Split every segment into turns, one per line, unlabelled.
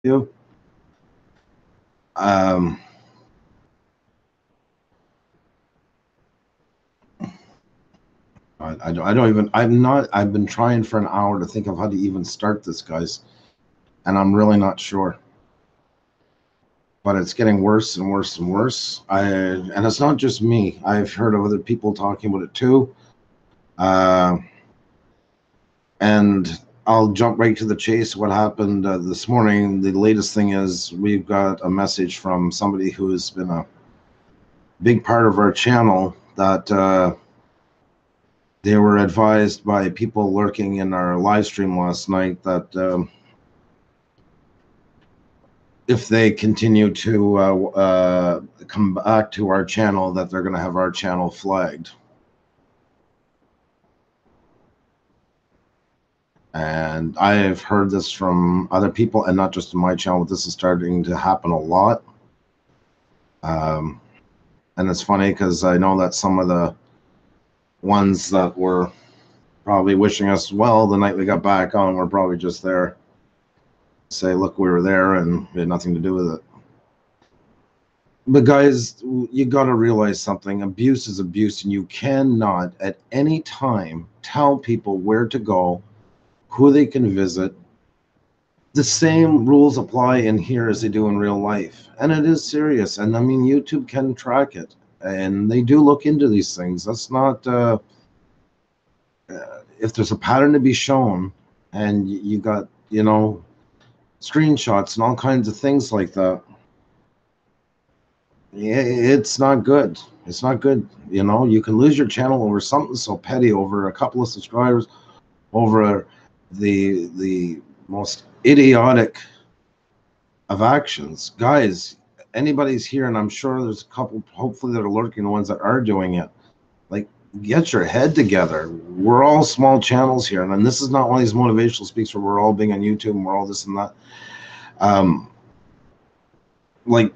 you. Um, I don't even, I've been trying for an hour to think of how to even start this, guys, and I'm really not sure. But it's getting worse and worse and worse. And it's not just me. I've heard of other people talking about it too. Uh, and I'll jump right to the chase. What happened this morning? The latest thing is we've got a message from somebody who's been a big part of our channel that they were advised by people lurking in our live stream last night that if they continue to come back to our channel, that they're going to have our channel flagged. And I've heard this from other people, and not just in my channel, but this is starting to happen a lot. And it's funny because I know that some of the ones that were probably wishing us well the night we got back on were probably just there to say, look, we were there and we had nothing to do with it. But guys, you got to realize something. Abuse is abuse, and you cannot at any time tell people where to go, who they can visit. The same rules apply in here as they do in real life, and it is serious. And I mean, YouTube can track it, and they do look into these things. That's not if there's a pattern to be shown, and you got, you know, screenshots and all kinds of things like that. Yeah, it's not good. It's not good. You know, you can lose your channel over something so petty, over a couple of subscribers, over the most idiotic of actions. Guys, anybody's here, and I'm sure there's a couple, hopefully, that are lurking, the ones that are doing it. Like, get your head together. We're all small channels here, and this is not one of these motivational speaks where we're all being on YouTube and we're all this and that. Like,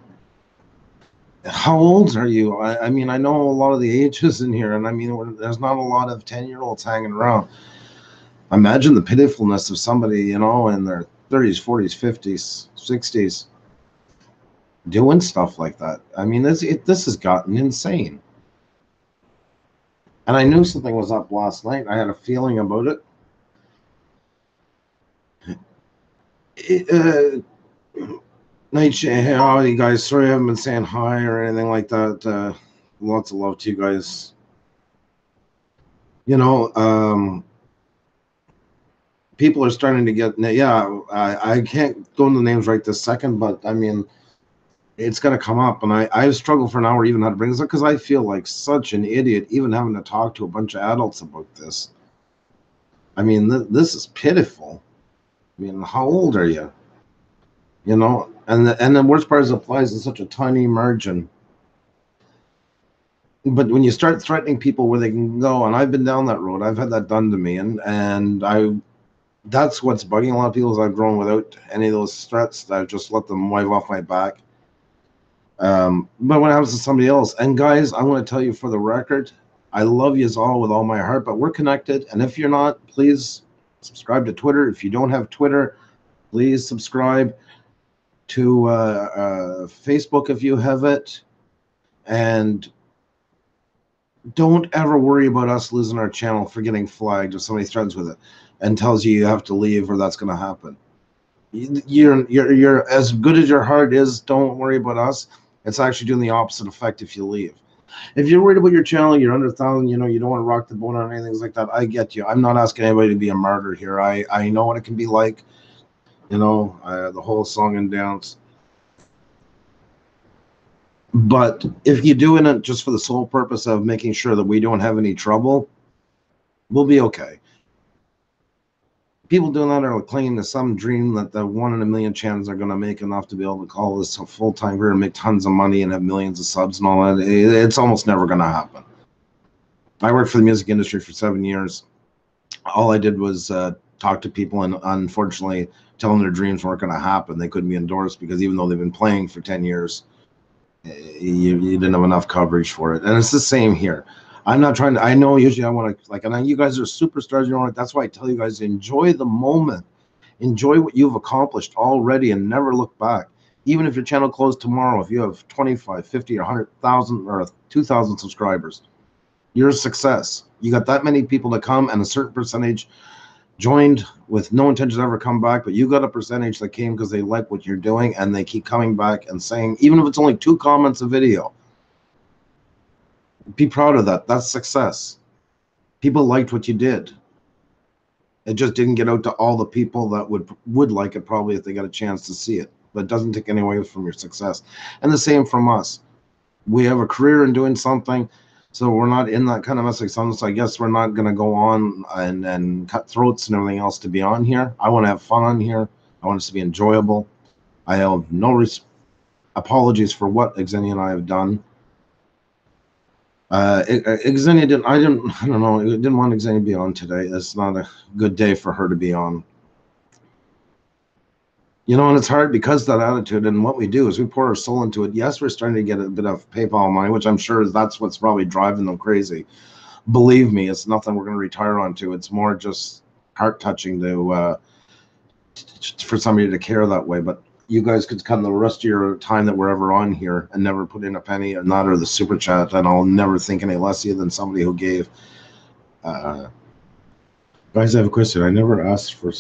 how old are you? I mean, I know a lot of the ages in here, and I mean, there's not a lot of 10-year-olds hanging around. Imagine the pitifulness of somebody, you know, in their 30s, 40s, 50s, 60s, doing stuff like that. I mean, this has gotten insane. And I knew something was up last night. I had a feeling about it. Night, how are you guys? Sorry I haven't been saying hi or anything like that. Lots of love to you guys. You know, people are starting to get, yeah, I can't go into names right this second, but I mean, it's going to come up. And I've struggled for an hour even how to bring this up because I feel like such an idiot even having to talk to a bunch of adults about this. I mean, this is pitiful. I mean, how old are you? You know, and the worst part is it applies in such a tiny margin. But when you start threatening people where they can go, and I've been down that road, I've had that done to me, and that's what's bugging a lot of people is I've grown without any of those threats. I've just let them wipe off my back. But when it happens to somebody else, and guys, I want to tell you for the record, I love you all with all my heart, but we're connected. And if you're not, please subscribe to Twitter. If you don't have Twitter, please subscribe to Facebook if you have it. And don't ever worry about us losing our channel for getting flagged if somebody threatens with it and tells you have to leave or that's going to happen. You're as good as your heart is. Don't worry about us. It's actually doing the opposite effect if you leave. If you're worried about your channel, you're under 1,000, you know, you don't want to rock the boat or anything like that, I get you. I'm not asking anybody to be a martyr here. I know what it can be like, you know, the whole song and dance. But if you're doing it just for the sole purpose of making sure that we don't have any trouble, we'll be okay. People doing that are clinging to some dream that the 1 in a million channels are going to make enough to be able to call this a full-time career and make tons of money and have millions of subs and all that. It's almost never going to happen. I worked for the music industry for 7 years. All I did was talk to people and unfortunately tell them their dreams weren't going to happen. They couldn't be endorsed because even though they've been playing for 10 years, you didn't have enough coverage for it. And it's the same here. I'm not trying to, I know usually I want to, like, and you guys are superstars, you know, that's why I tell you guys, enjoy the moment. Enjoy what you've accomplished already and never look back. Even if your channel closed tomorrow, if you have 25, 50, or 100,000 or 2,000 subscribers, you're a success. You got that many people to come, and a certain percentage joined with no intention to ever come back, but you got a percentage that came because they like what you're doing, and they keep coming back and saying, even if it's only 2 comments a video, be proud of that. That's success. People liked what you did. It just didn't get out to all the people that would like it, probably, if they got a chance to see it. But it doesn't take any away from your success. And the same from us. We have a career in doing something, so we're not in that kind of mess like some. So I guess we're not going to go on and cut throats and everything else to be on here. I want to have fun on here. I want it to be enjoyable. I have no apologies for what Xenia and I have done. Xenia didn't. I don't know. I didn't want Xenia to be on today. It's not a good day for her to be on. You know, and it's hard because of that attitude. And what we do is we pour our soul into it. Yes, we're starting to get a bit of PayPal money, which I'm sure that's what's probably driving them crazy. Believe me, it's nothing we're going to retire onto. It's more just heart touching to for somebody to care that way. But you guys could come the rest of your time that we're ever on here and never put in a penny, or not, or the super chat, and I'll never think any less of you than somebody who gave. Guys, I have a question. I never asked for.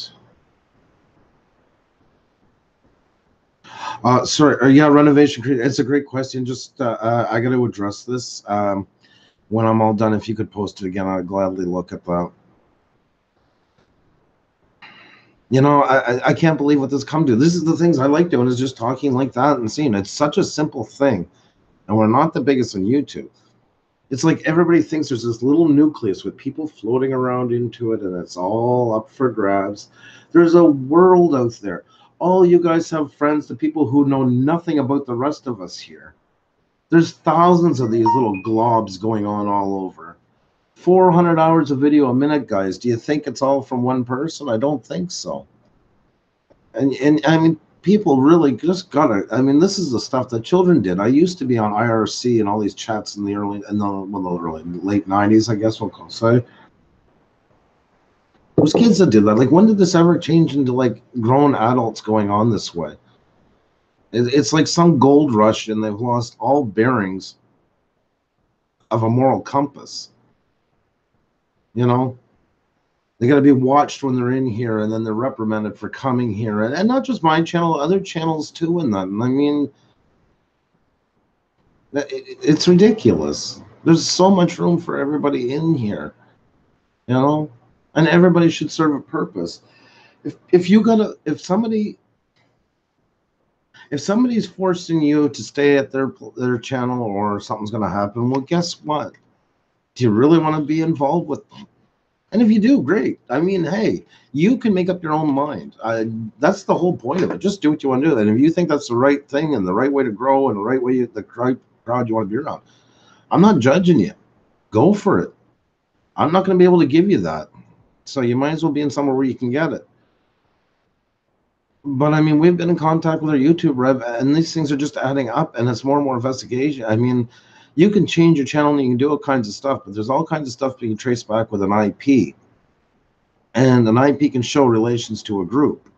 Sorry, yeah, renovation. It's a great question. Just I got to address this when I'm all done. If you could post it again, I'd gladly look at that. You know, I can't believe what this come to. This is the things I like doing, is just talking like that and seeing. It's such a simple thing, and we're not the biggest on YouTube. It's like everybody thinks there's this little nucleus with people floating around into it, and it's all up for grabs. There's a world out there. All you guys have friends, the people who know nothing about the rest of us here. There's thousands of these little globs going on all over. 400 hours of video a minute, guys. Do you think it's all from one person? I don't think so. And I mean, people really just gotta. I mean, this is the stuff that children did. I used to be on IRC and all these chats in the late 90s, I guess we'll say. There was kids that did that. Like, when did this ever change into like grown adults going on this way? It's like some gold rush, and they've lost all bearings of a moral compass. You know, they got to be watched when they're in here, and then they're reprimanded for coming here, and not just my channel, other channels too. And that, and I mean, it's ridiculous. There's so much room for everybody in here, you know. And everybody should serve a purpose. If somebody's forcing you to stay at their channel, or something's gonna happen, well, guess what? Do you really want to be involved with them? And if you do, great. I mean, hey, you can make up your own mind. That's the whole point of it. Just do what you want to do. And if you think that's the right thing and the right way to grow and the right way, the right crowd you want to be around, I'm not judging you. Go for it. I'm not going to be able to give you that. So you might as well be in somewhere where you can get it. But I mean, we've been in contact with our YouTube rev, and these things are just adding up, and it's more and more investigation. I mean, you can change your channel and you can do all kinds of stuff, but there's all kinds of stuff you can trace back with an IP. And an IP can show relations to a group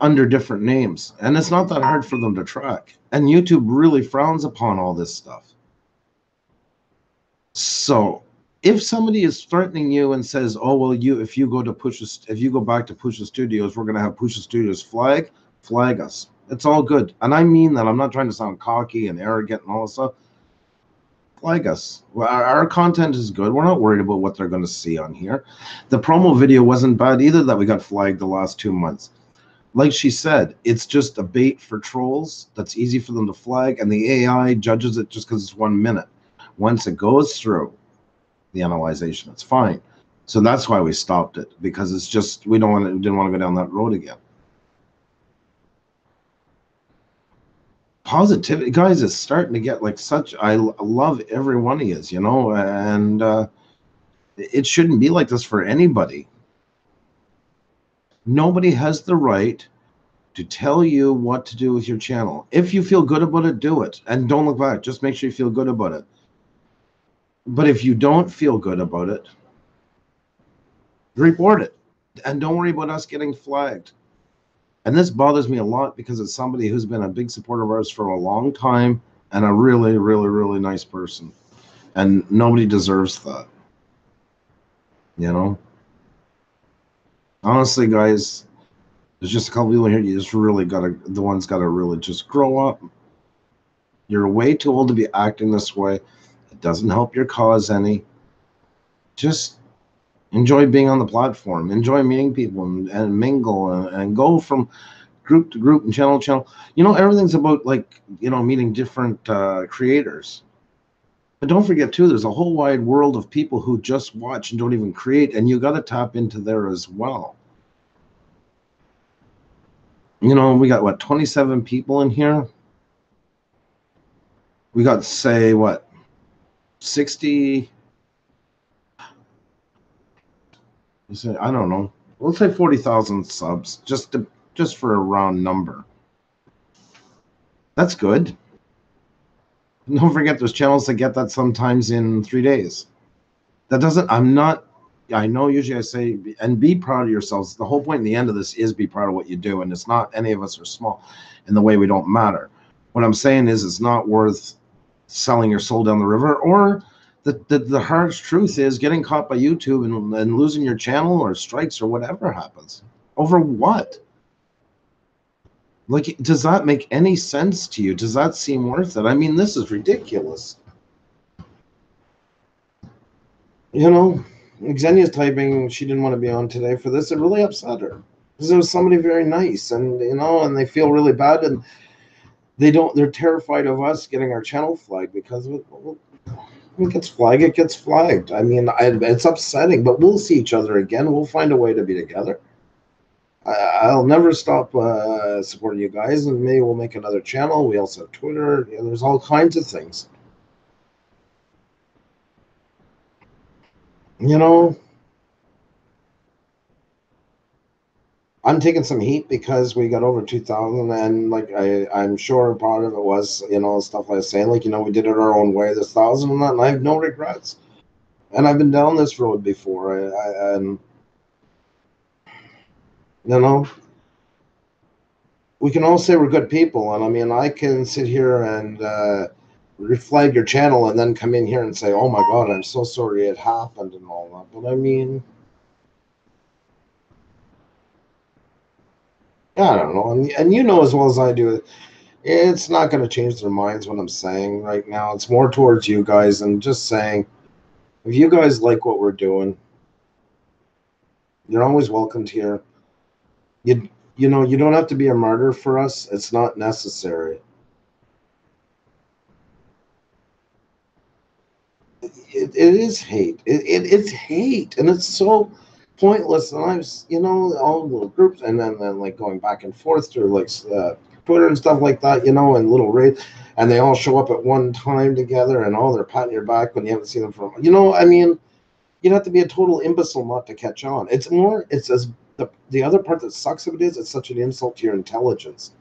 under different names. And it's not that hard for them to track. And YouTube really frowns upon all this stuff. So if somebody is threatening you and says, oh, well, if you go back to Puša Studios, we're going to have Puša Studios flag us. It's all good. And I mean that. I'm not trying to sound cocky and arrogant and all this stuff. Flag us. Our content is good. We're not worried about what they're going to see on here. The promo video wasn't bad either that we got flagged the last 2 months. Like she said, it's just a bait for trolls that's easy for them to flag, and the AI judges it just because it's 1 minute. Once it goes through the analyzation, it's fine. So that's why we stopped it, because it's just we didn't want to go down that road again. Positivity, guys, is starting to get like such. I love every one of you, you know, and it shouldn't be like this for anybody. Nobody has the right to tell you what to do with your channel. If you feel good about it, do it, and don't look back. Just make sure you feel good about it. But if you don't feel good about it, report it. And don't worry about us getting flagged. And this bothers me a lot because it's somebody who's been a big supporter of ours for a long time and a really, really, really nice person. And nobody deserves that. You know? Honestly, guys, there's just a couple people here. You just really the ones gotta really just grow up. You're way too old to be acting this way. It doesn't help your cause any. Just enjoy being on the platform. Enjoy meeting people and mingle and go from group to group and channel to channel. You know, everything's about, like, you know, meeting different creators. But don't forget too, there's a whole wide world of people who just watch and don't even create, and you got to tap into there as well. You know, we got what, 27 people in here. We got, say, what, 60. I don't know. We'll say 40,000 subs, just for a round number. That's good. Don't forget, there's channels that get that sometimes in 3 days. That doesn't, I know usually I say, and be proud of yourselves. The whole point in the end of this is be proud of what you do. And it's not, any of us are small in the way we don't matter. What I'm saying is it's not worth selling your soul down the river, or the harsh truth is getting caught by YouTube and losing your channel or strikes or whatever happens. Over what? Like, does that make any sense to you? Does that seem worth it? I mean, this is ridiculous. You know, Xenia's typing she didn't want to be on today for this. It really upset her because it was somebody very nice, and you know, and they feel really bad, and they're terrified of us getting our channel flagged because it gets flagged. It gets flagged. I mean, it's upsetting, but we'll see each other again. We'll find a way to be together. I'll never stop supporting you guys, and maybe we'll make another channel. We also have Twitter. You know, there's all kinds of things. You know, I'm taking some heat because we got over 2,000, and like I'm sure part of it was, you know, stuff I was saying, like, you know, we did it our own way, this 1,000 and that, and I have no regrets. And I've been down this road before, and you know, we can all say we're good people, and I mean, I can sit here and reflag your channel and then come in here and say, oh my God, I'm so sorry it happened and all that. But I mean, I don't know, and you know as well as I do, it's not going to change their minds what I'm saying right now. It's more towards you guys, and just saying, if you guys like what we're doing, you're always welcomed here. You know, you don't have to be a martyr for us. It's not necessary. It is hate. It's hate, and it's so pointless. And I've, you know, all little groups, and then like going back and forth through like Twitter and stuff like that, you know, and little raids, and they all show up at one time together, and all they're patting your back when you haven't seen them for, you know, I mean, you'd have to be a total imbecile not to catch on. It's as the other part that sucks of it is it's such an insult to your intelligence.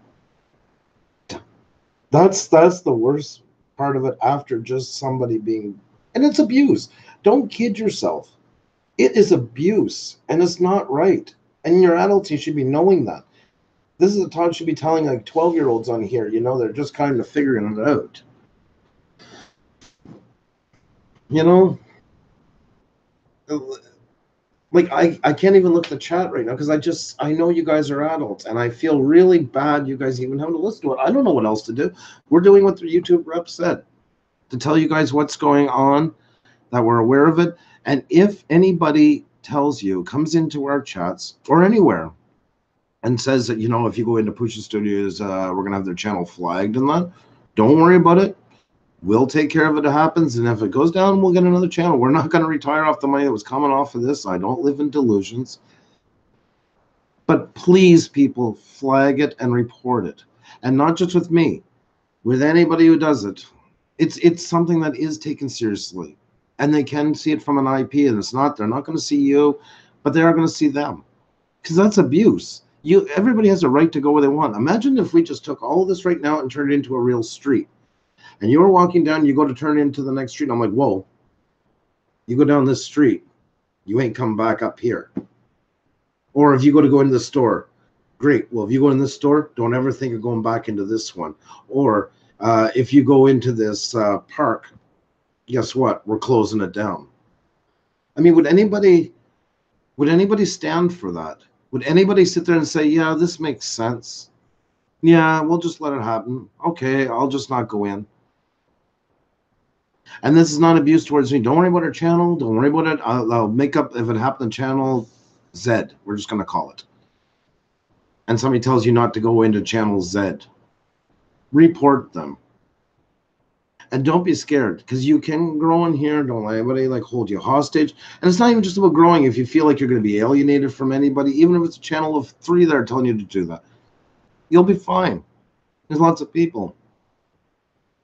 That's the worst part of it, after just somebody being, and it's abuse. Don't kid yourself. It is abuse, and it's not right. And you're adults, you should be knowing that. This is a talk you should be telling like 12-year-olds on here. You know, they're just kind of figuring it out. You know, like I can't even look at the chat right now because I know you guys are adults, and I feel really bad you guys even having to listen to it. I don't know what else to do. We're doing what the YouTube rep said, to tell you guys what's going on, that we're aware of it. And if anybody tells you, comes into our chats or anywhere and says that, you know, if you go into Puša Studios, we're going to have their channel flagged and that, don't worry about it. We'll take care of it if it happens. And if it goes down, we'll get another channel. We're not going to retire off the money that was coming off of this. I don't live in delusions. But please, people, flag it and report it. And not just with me, with anybody who does it. It's something that is taken seriously. And they can see it from an IP, and they're not going to see you, but they are going to see them. Because that's abuse. Everybody has a right to go where they want. Imagine if we just took all of this right now and turned it into a real street. And you were walking down, you go to turn into the next street, and I'm like, whoa, you go down this street, you ain't come back up here. Or if you go into the store, great. Well, if you go in this store, don't ever think of going back into this one. Or if you go into this park, guess what? We're closing it down. I mean, would anybody stand for that? Would anybody sit there and say, yeah, this makes sense? Yeah, we'll just let it happen. Okay, I'll just not go in. And this is not abuse towards me. Don't worry about our channel. Don't worry about it. I'll make up if it happened on channel Z. We're just going to call it. And somebody tells you not to go into channel Z. Report them. And don't be scared, because you can grow in here. Don't let anybody like hold you hostage. And it's not even just about growing. If you feel like you're going to be alienated from anybody, even if it's a channel of 3 that are telling you to do that, you'll be fine. There's lots of people.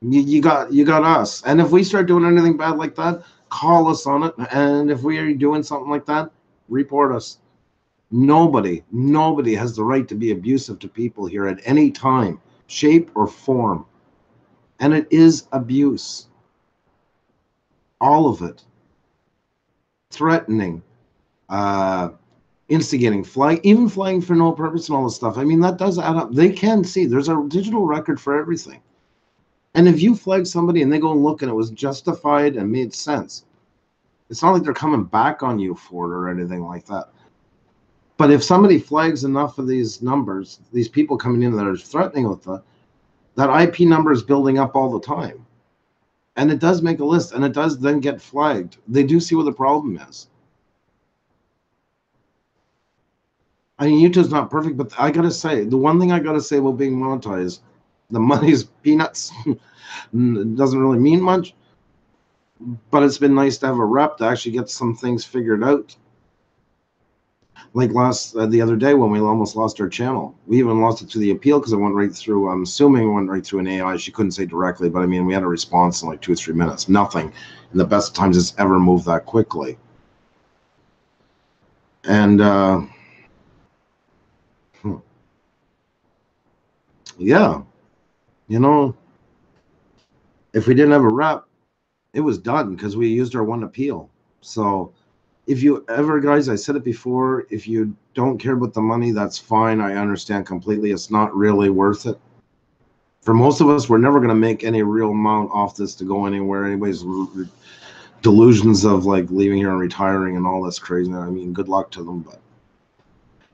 You got us. And if we start doing anything bad like that, call us on it. And if we are doing something like that, report us. Nobody has the right to be abusive to people here at any time, shape, or form. And it is abuse. All of it. Threatening, instigating, even flying for no purpose and all this stuff. I mean, that does add up. They can see. There's a digital record for everything. And if you flag somebody and they go and look and it was justified and made sense, it's not like they're coming back on you for it or anything like that. But if somebody flags enough of these numbers, these people coming in that are threatening with that IP number is building up all the time. And it does make a list, and it does then get flagged. They do see what the problem is. I mean, YouTube's not perfect, but I got to say, the one thing I got to say about being monetized, the money's peanuts. It doesn't really mean much, but it's been nice to have a rep to actually get some things figured out. Like the other day when we almost lost our channel. We even lost it to the appeal because it went right through, I'm assuming it went right through an AI. She couldn't say directly, but I mean, we had a response in like 2 or 3 minutes. Nothing in the best times it's ever moved that quickly. And yeah, you know, if we didn't have a rep, it was done because we used our one appeal. So if you ever, guys, I said it before, if you don't care about the money, that's fine. I understand completely. It's not really worth it. For most of us, we're never going to make any real amount off this to go anywhere. Anybody's delusions of like leaving here and retiring and all this crazy. I mean, good luck to them, but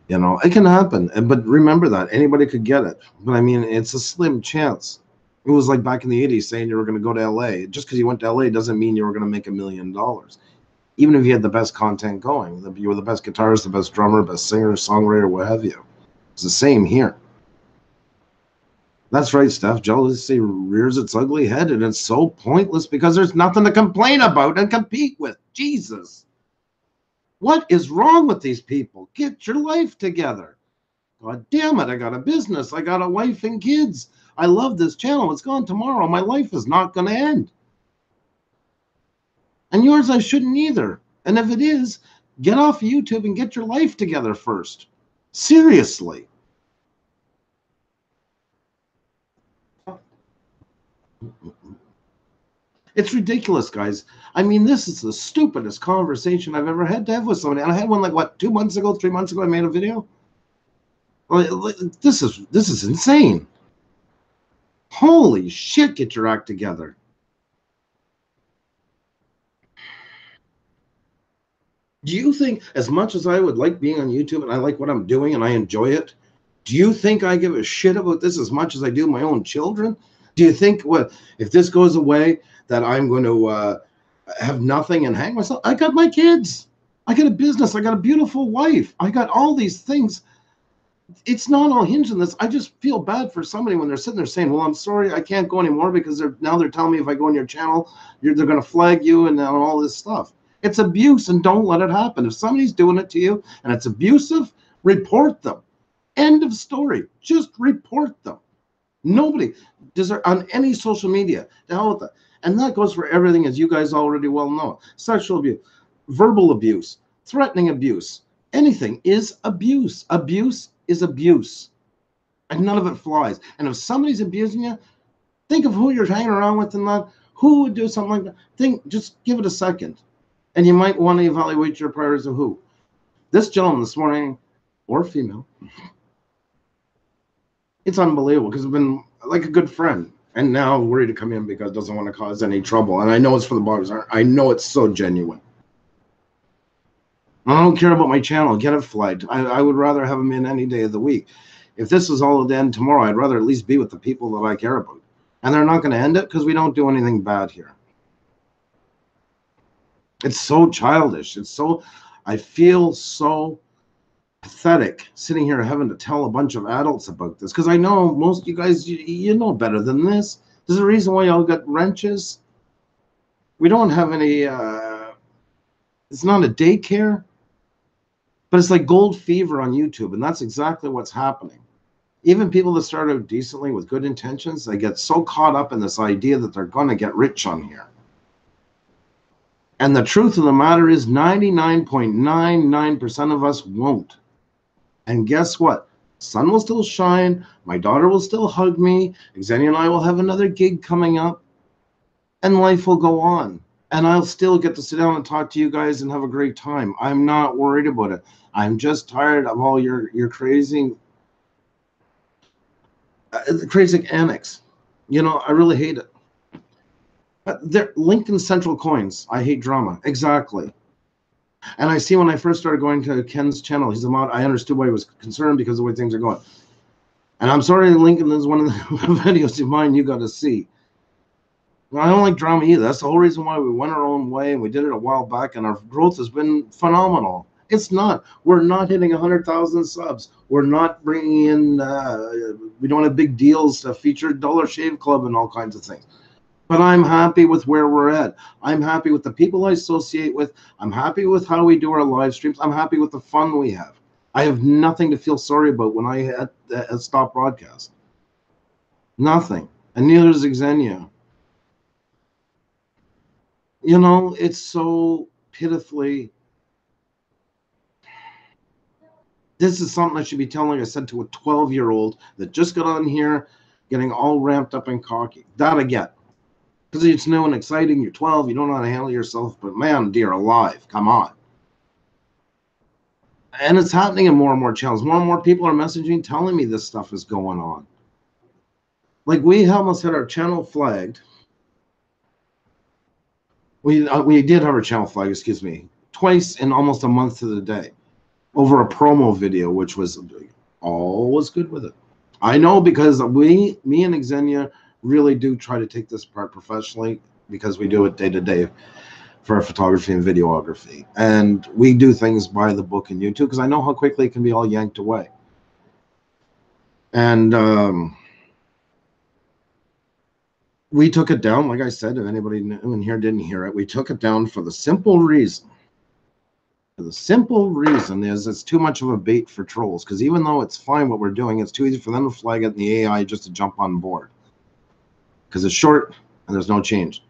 you know, it can happen. But remember that anybody could get it. But I mean, it's a slim chance. It was like back in the 80s saying you were going to go to LA. Just because you went to LA doesn't mean you were going to make $1 million. Even if you had the best content going, you were the best guitarist, the best drummer, best singer, songwriter, what have you. It's the same here. That's right, Steph. Jealousy rears its ugly head, and it's so pointless because there's nothing to complain about and compete with. Jesus. What is wrong with these people? Get your life together. God damn it, I got a business. I got a wife and kids. I love this channel. It's gone tomorrow. My life is not going to end. And yours, I shouldn't either. And if it is, get off YouTube and get your life together first. Seriously. It's ridiculous, guys. I mean, this is the stupidest conversation I've ever had to have with somebody. And I had one like, what, 2 months ago, 3 months ago, I made a video? This is insane. Holy shit, get your act together. Do you think, as much as I would like being on YouTube and I like what I'm doing and I enjoy it, do you think I give a shit about this as much as I do my own children? Do you think, what, if this goes away, that I'm going to have nothing and hang myself? I got my kids. I got a business. I got a beautiful wife. I got all these things. It's not all hinged on this. I just feel bad for somebody when they're sitting there saying, well, I'm sorry, I can't go anymore because now they're telling me if I go on your channel, they're going to flag you and all this stuff. It's abuse, and don't let it happen. If somebody's doing it to you and it's abusive, report them. End of story. Just report them. Nobody does there on any social media. The hell with that. And that goes for everything, as you guys already well know. Sexual abuse, verbal abuse, threatening abuse, anything is abuse. Abuse is abuse. And none of it flies. And if somebody's abusing you, think of who you're hanging around with and that. Who would do something like that? Just give it a second. And you might want to evaluate your priorities of who. This gentleman this morning, or female. It's unbelievable because I've been like a good friend, and now worried to come in because it doesn't want to cause any trouble. And I know it's for the bloggers. I know it's so genuine. I don't care about my channel. Get it flagged. I would rather have them in any day of the week. If this is all to end tomorrow, I'd rather at least be with the people that I care about. And they're not going to end it because we don't do anything bad here. It's so childish. It's so, I feel so pathetic sitting here having to tell a bunch of adults about this, because I know most of you guys, you know better than this. There's a reason why y'all got wrenches. We don't have any, it's not a daycare, but it's like gold fever on YouTube, and that's exactly what's happening. Even people that start out decently with good intentions, they get so caught up in this idea that they're going to get rich on here. And the truth of the matter is 99.99% of us won't. And guess what? Sun will still shine. My daughter will still hug me. Xenia and I will have another gig coming up. And life will go on. And I'll still get to sit down and talk to you guys and have a great time. I'm not worried about it. I'm just tired of all your crazy annex. You know, I really hate it. They're Lincoln Central Coins. I hate drama. Exactly. And I see when I first started going to Ken's channel, he's a mod. I understood why he was concerned because of the way things are going. And I'm sorry, Lincoln, this is one of the videos of mine you got to see. I don't like drama either. That's the whole reason why we went our own way, and we did it a while back, and our growth has been phenomenal. It's not. We're not hitting 100,000 subs. We're not bringing in, we don't have big deals to feature Dollar Shave Club and all kinds of things. But I'm happy with where we're at. I'm happy with the people I associate with. I'm happy with how we do our live streams. I'm happy with the fun we have. I have nothing to feel sorry about when I stop broadcast. Nothing. And neither is Xenia. You know, it's so pitifully. This is something I should be telling, like I said, to a 12-year-old that just got on here getting all ramped up and cocky. That I get. Because it's new and exciting. You're 12. You don't know how to handle yourself. But man, dear alive, come on. And it's happening in more and more channels. More and more people are messaging, telling me this stuff is going on. Like, we almost had our channel flagged. We did have our channel flagged, excuse me, twice in almost a month to the day over a promo video, which was always good with it. I know, because me and Xenia really do try to take this part professionally, because we do it day to day for our photography and videography, and we do things by the book in YouTube, because I know how quickly it can be all yanked away. And we took it down, like I said. If anybody new in here didn't hear it, we took it down for the simple reason. The simple reason is it's too much of a bait for trolls, because even though it's fine what we're doing, it's too easy for them to flag it and the AI just to jump on board, because it's short and there's no change.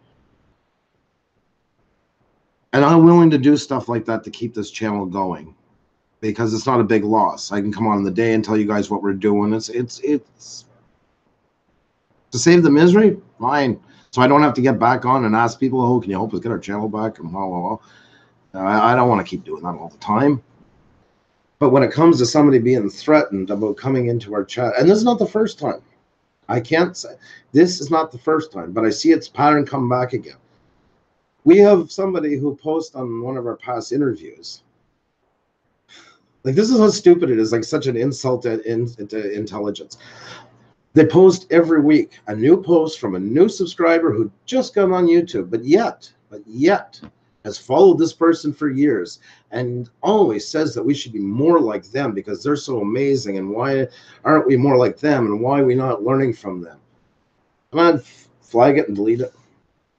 And I'm willing to do stuff like that to keep this channel going, because it's not a big loss. I can come on in the day and tell you guys what we're doing. It's to save the misery, fine. So I don't have to get back on and ask people, oh, can you help us get our channel back? And blah, blah, blah. I don't want to keep doing that all the time. But when it comes to somebody being threatened about coming into our chat, and this is not the first time. I can't say this is not the first time, but I see its pattern come back again. We have somebody who posts on one of our past interviews. Like, this is how stupid it is, like such an insult to intelligence. They post every week a new post from a new subscriber who just got on YouTube, but yet has followed this person for years and always says that we should be more like them because they're so amazing, and why aren't we more like them, and why are we not learning from them? Come on, flag it and delete it.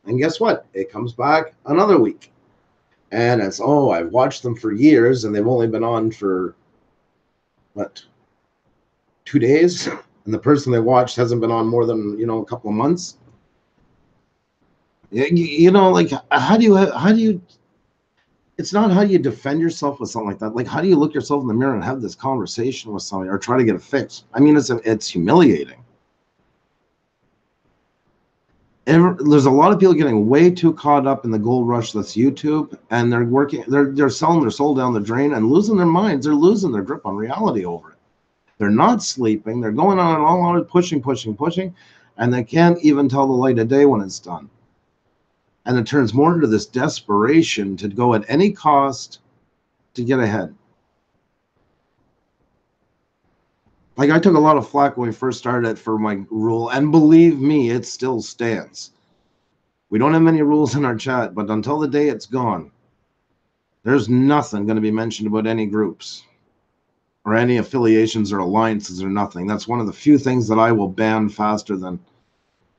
And guess what? It comes back another week. And it's, oh, I've watched them for years and they've only been on for, what, 2 days? And the person they watched hasn't been on more than, you know, a couple of months. You know, like, how do you, it's not how you defend yourself with something like that. Like, how do you look yourself in the mirror and have this conversation with somebody or try to get it fixed? I mean, it's humiliating. There's a lot of people getting way too caught up in the gold rush that's YouTube, and they're selling their soul down the drain and losing their minds. They're losing their grip on reality over it. They're not sleeping. They're going on and on, pushing, and they can't even tell the light of day when it's done. And it turns more into this desperation to go at any cost to get ahead. Like, I took a lot of flack when we first started for my rule, and believe me, it still stands. We don't have many rules in our chat, but until the day it's gone, there's nothing going to be mentioned about any groups or any affiliations or alliances or nothing. That's one of the few things that I will ban faster than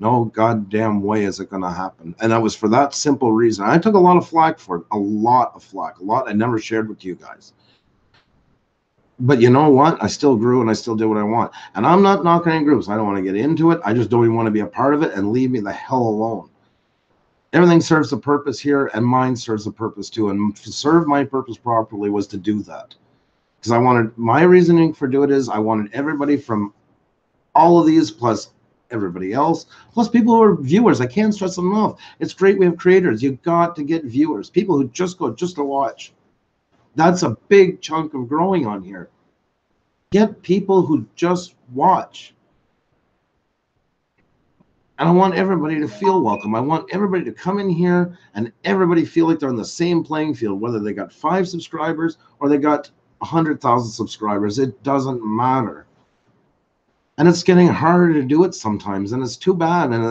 no goddamn way is it going to happen. And that was for that simple reason. I took a lot of flack for it, a lot of flack, a lot I never shared with you guys. But you know what? I still grew and I still did what I want. And I'm not knocking any groups. I don't want to get into it. I just don't even want to be a part of it, and leave me the hell alone. Everything serves a purpose here, and mine serves a purpose too. And to serve my purpose properly was to do that. Because my reasoning for doing it is I wanted everybody from all of these, plus everybody else, plus people who are viewers. I can't stress them enough. It's great we have creators. You've got to get viewers, people who just go just to watch. That's a big chunk of growing on here. Get people who just watch. And I want everybody to feel welcome. I want everybody to come in here and everybody feel like they're on the same playing field, whether they got 5 subscribers or they got 100,000 subscribers. It doesn't matter. And it's getting harder to do it sometimes, and it's too bad. And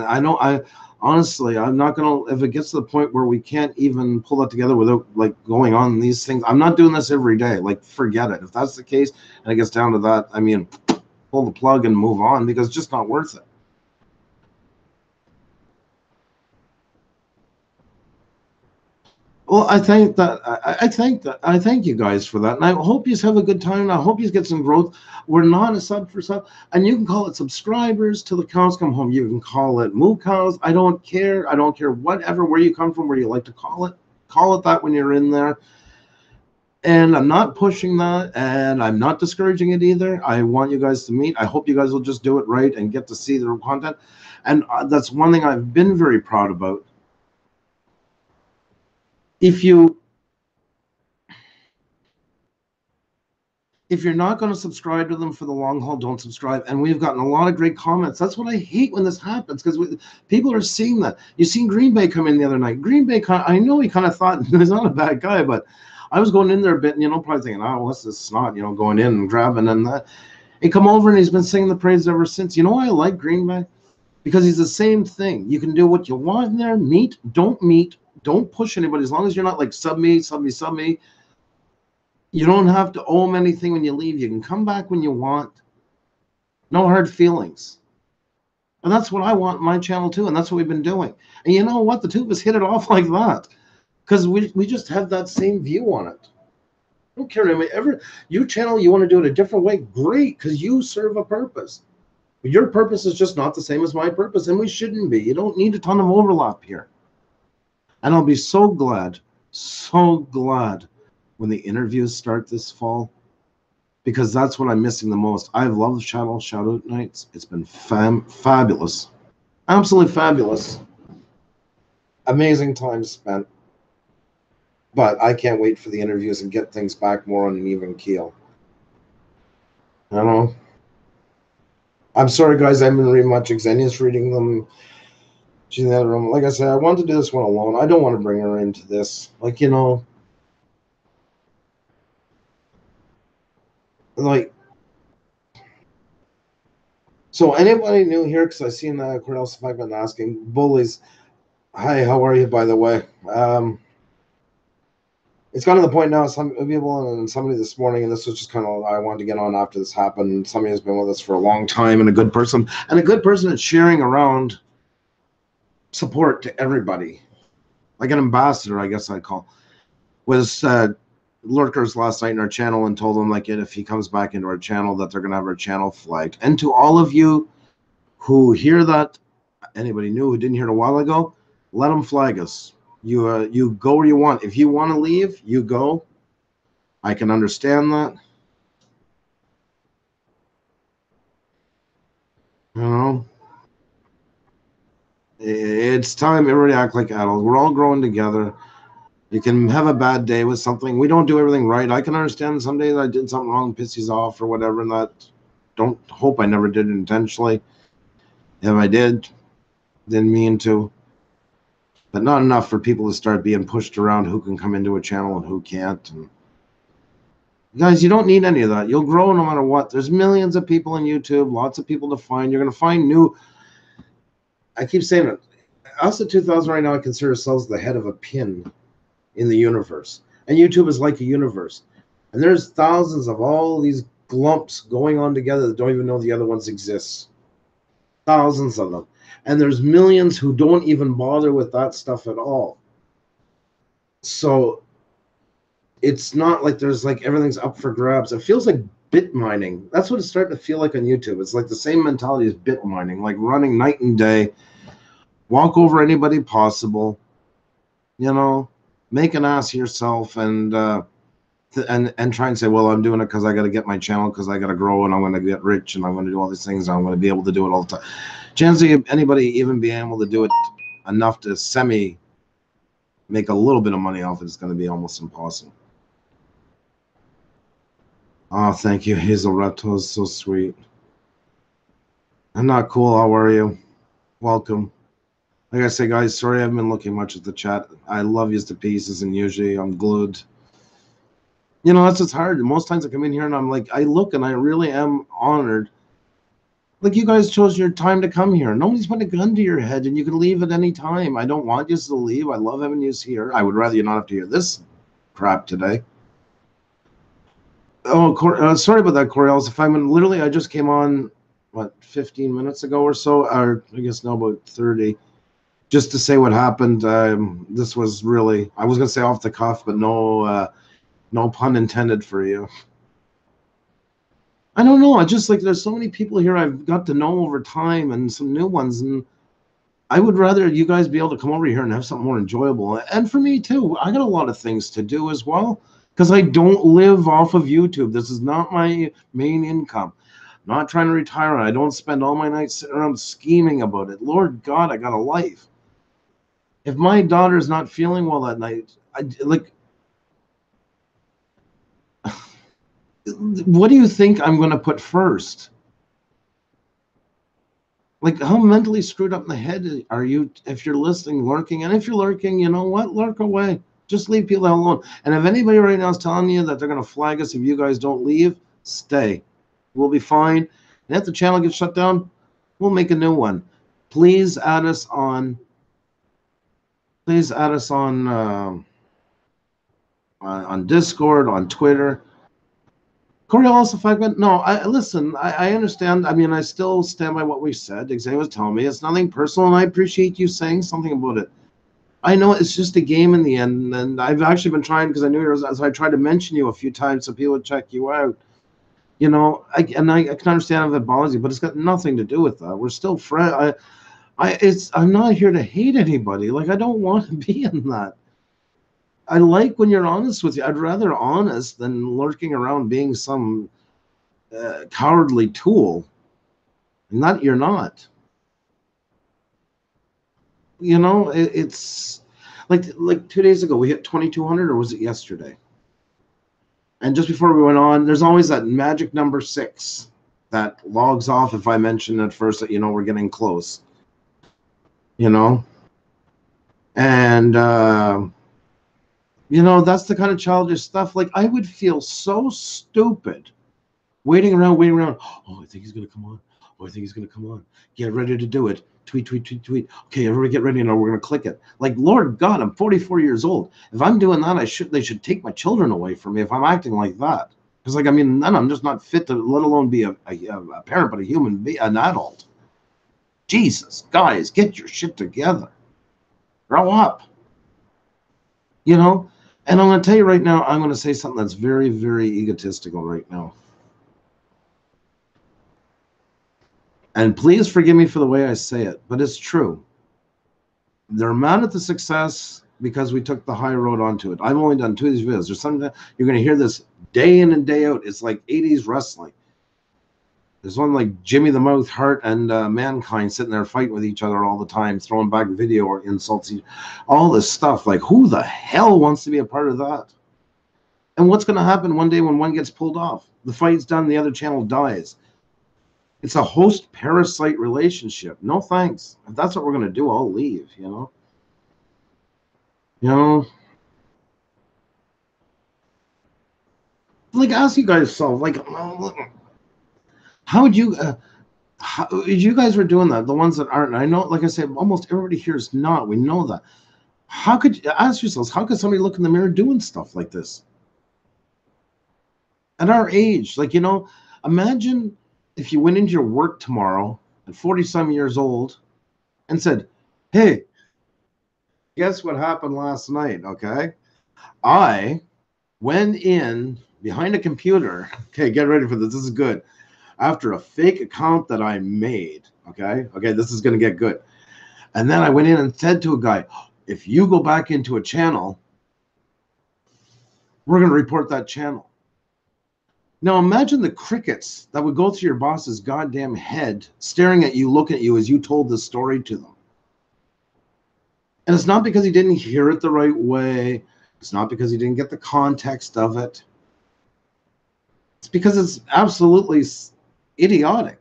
honestly, I'm not going to, if it gets to the point where we can't even pull that together without like going on these things, I'm not doing this every day. Like, forget it. If that's the case and it gets down to that, I mean, pull the plug and move on, because it's just not worth it. Well, I thank you guys for that, and I hope you have a good time. I hope you get some growth. We're not a sub for sub, and you can call it subscribers till the cows come home. You can call it moo cows. I don't care. I don't care whatever, where you come from, where you like to call it. Call it that when you're in there. And I'm not pushing that, and I'm not discouraging it either. I want you guys to meet. I hope you guys will just do it right and get to see their content. And that's one thing I've been very proud about. If you're not going to subscribe to them for the long haul, don't subscribe. And we've gotten a lot of great comments. That's what I hate when this happens, because people are seeing that. You seen Green Bay come in the other night. Green Bay, I know he kind of thought he's not a bad guy, but I was going in there a bit, and probably thinking, oh, what's this snot, going in and grabbing and that. He come over and he's been singing the praise ever since. You know why I like Green Bay? Because he's the same thing. You can do what you want in there. Meet, don't push anybody, as long as you're not like sub me. You don't have to owe them anything when you leave. You can come back when you want. No hard feelings. And that's what I want in my channel too, and that's what we've been doing. And you know what? The two of us hit it off like that, because we just have that same view on it. I don't care. Your channel, you want to do it a different way, great, because you serve a purpose. But your purpose is just not the same as my purpose, and we shouldn't be. You don't need a ton of overlap here. And I'll be so glad when the interviews start this fall, because that's what I'm missing the most. I've loved the channel shout-out nights. It's been fabulous. Absolutely fabulous. Amazing time spent. But I can't wait for the interviews and get things back more on an even keel. I don't know. I'm sorry, guys. I haven't been reading much. Xenia's reading them. She's in the other room. Like I said, I want to do this one alone. I don't want to bring her into this. Like, like, so anybody new here? Because I seen Cornell Spike been asking. Bullies. Hi, how are you, by the way? It's gotten to the point now, some people and somebody this morning, and this was just kind of, I wanted to get on after this happened. Somebody has been with us for a long time, and a good person is sharing around support to everybody. Like an ambassador, I guess I'd call. Was lurkers last night in our channel and told him, like, if he comes back into our channel, that they're going to have our channel flagged. And to all of you who hear that, anybody new who didn't hear it a while ago, let them flag us. You go where you want. If you want to leave, you go. I can understand that. It's time everybody act like adults. We're all growing together. You can have a bad day with something. We don't do everything right. I can understand some days I did something wrong, piss you off or whatever, and that don't hope I never did it intentionally. If I did, didn't mean to. But not enough for people to start being pushed around who can come into a channel and who can't. And guys, you don't need any of that. You'll grow no matter what. There's millions of people on YouTube, lots of people to find. You're going to find new. I keep saying it. Us at 2000 right now, I consider ourselves the head of a pin in the universe. And YouTube is like a universe. And there's thousands of all these glumps going on together that don't even know the other ones exist. Thousands of them. And there's millions who don't even bother with that stuff at all. So it's not like there's like everything's up for grabs. It feels like bit mining. That's what it's starting to feel like on YouTube. It's like the same mentality as bit mining, like running night and day, walk over anybody possible, you know, make an ass of yourself and try and say, well, I'm doing it because I got to get my channel, because I got to grow and I'm going to get rich and I'm going to do all these things and I'm going to be able to do it all the time. Chances of anybody even being able to do it enough to make a little bit of money off it is going to be almost impossible. Oh, thank you, Hazel Ratos. So sweet. I'm not cool. How are you? Welcome. Like I say, guys, sorry I haven't been looking much at the chat. I love you to pieces, and usually I'm glued. You know, that's what's hard. Most times I come in here and I'm like, I look and I really am honored. Like, you guys chose your time to come here. Nobody's put a gun to your head and you can leave at any time. I don't want you to leave. I love having you here. I would rather you not have to hear this crap today. Oh, sorry about that, Coriel. If I just came on, what, 15 minutes ago or so, or I guess now about 30, just to say what happened. This was really, I was going to say off the cuff, but no pun intended for you. I don't know. I just like, there's so many people here I've got to know over time and some new ones. And I would rather you guys be able to come over here and have something more enjoyable. And for me too, I got a lot of things to do as well, because I don't live off of YouTube. This is not my main income. I'm not trying to retire. I don't spend all my nights sitting around scheming about it. Lord God, I got a life. If my daughter's not feeling well that night, what do you think I'm going to put first? Like, how mentally screwed up in the head are you if you're listening, lurking? And if you're lurking, you know what? Lurk away. Just leave people alone. And if anybody right now is telling you that they're going to flag us if you guys don't leave, stay. We'll be fine. And if the channel gets shut down, we'll make a new one. Please add us on. Please add us on Discord, on Twitter. Coriel also fragment. No, I understand. I mean, I still stand by what we said. Xavier was telling me it's nothing personal, and I appreciate you saying something about it. I know it's just a game in the end, and I've actually been trying, because I knew as I tried to mention you a few times so people would check you out. You know, I can understand if it bothers you, but it's got nothing to do with that. We're still friends. I'm not here to hate anybody. Like, I don't want to be in that. I like when you're honest with you. I'd rather honest than lurking around being some cowardly tool. Not, you're not. You know, it's like 2 days ago we hit 2,200, or was it yesterday? And just before we went on, there's always that magic number 6 that logs off if I mention at first that, you know, we're getting close. You know, and you know, that's the kind of childish stuff. Like, I would feel so stupid waiting around. Oh, I think he's going to come on. Oh, I think he's going to come on. Get ready to do it. Tweet. Okay, everybody get ready now. We're going to click it. Like, Lord God, I'm 44 years old. If I'm doing that, they should take my children away from me if I'm acting like that. Because, like, I mean, then I'm just not fit to, let alone be a parent, but a human being, an adult. Jesus, guys, get your shit together. Grow up. You know? And I'm going to tell you right now, I'm going to say something that's very, very egotistical right now. And please forgive me for the way I say it, but it's true. They're mad at the success because we took the high road onto it. I've only done 2 of these videos. There's something that you're going to hear this day in and day out. It's like 80s wrestling. There's one like Jimmy the Mouth Hart and Mankind sitting there fighting with each other all the time, throwing back video or insults, all this stuff. Like, who the hell wants to be a part of that? And what's going to happen one day when one gets pulled off? The fight's done, the other channel dies. It's a host-parasite relationship. No thanks. If that's what we're going to do, I'll leave, you know? You know? Like, ask you guys yourself, like, how would you... you guys were doing that, the ones that aren't. I know, like I said, almost everybody here is not. We know that. How could you ask yourselves, how could somebody look in the mirror doing stuff like this? At our age, like, you know, imagine if you went into your work tomorrow at 40-some years old and said, hey, guess what happened last night, okay? I went in behind a computer. Okay, get ready for this. This is good. After a fake account that I made, okay, this is going to get good. And then I went in and said to a guy, if you go back into a channel, we're going to report that channel. Now imagine the crickets that would go through your boss's goddamn head, staring at you, looking at you as you told this story to them. And it's not because he didn't hear it the right way. It's not because he didn't get the context of it. It's because it's absolutely idiotic.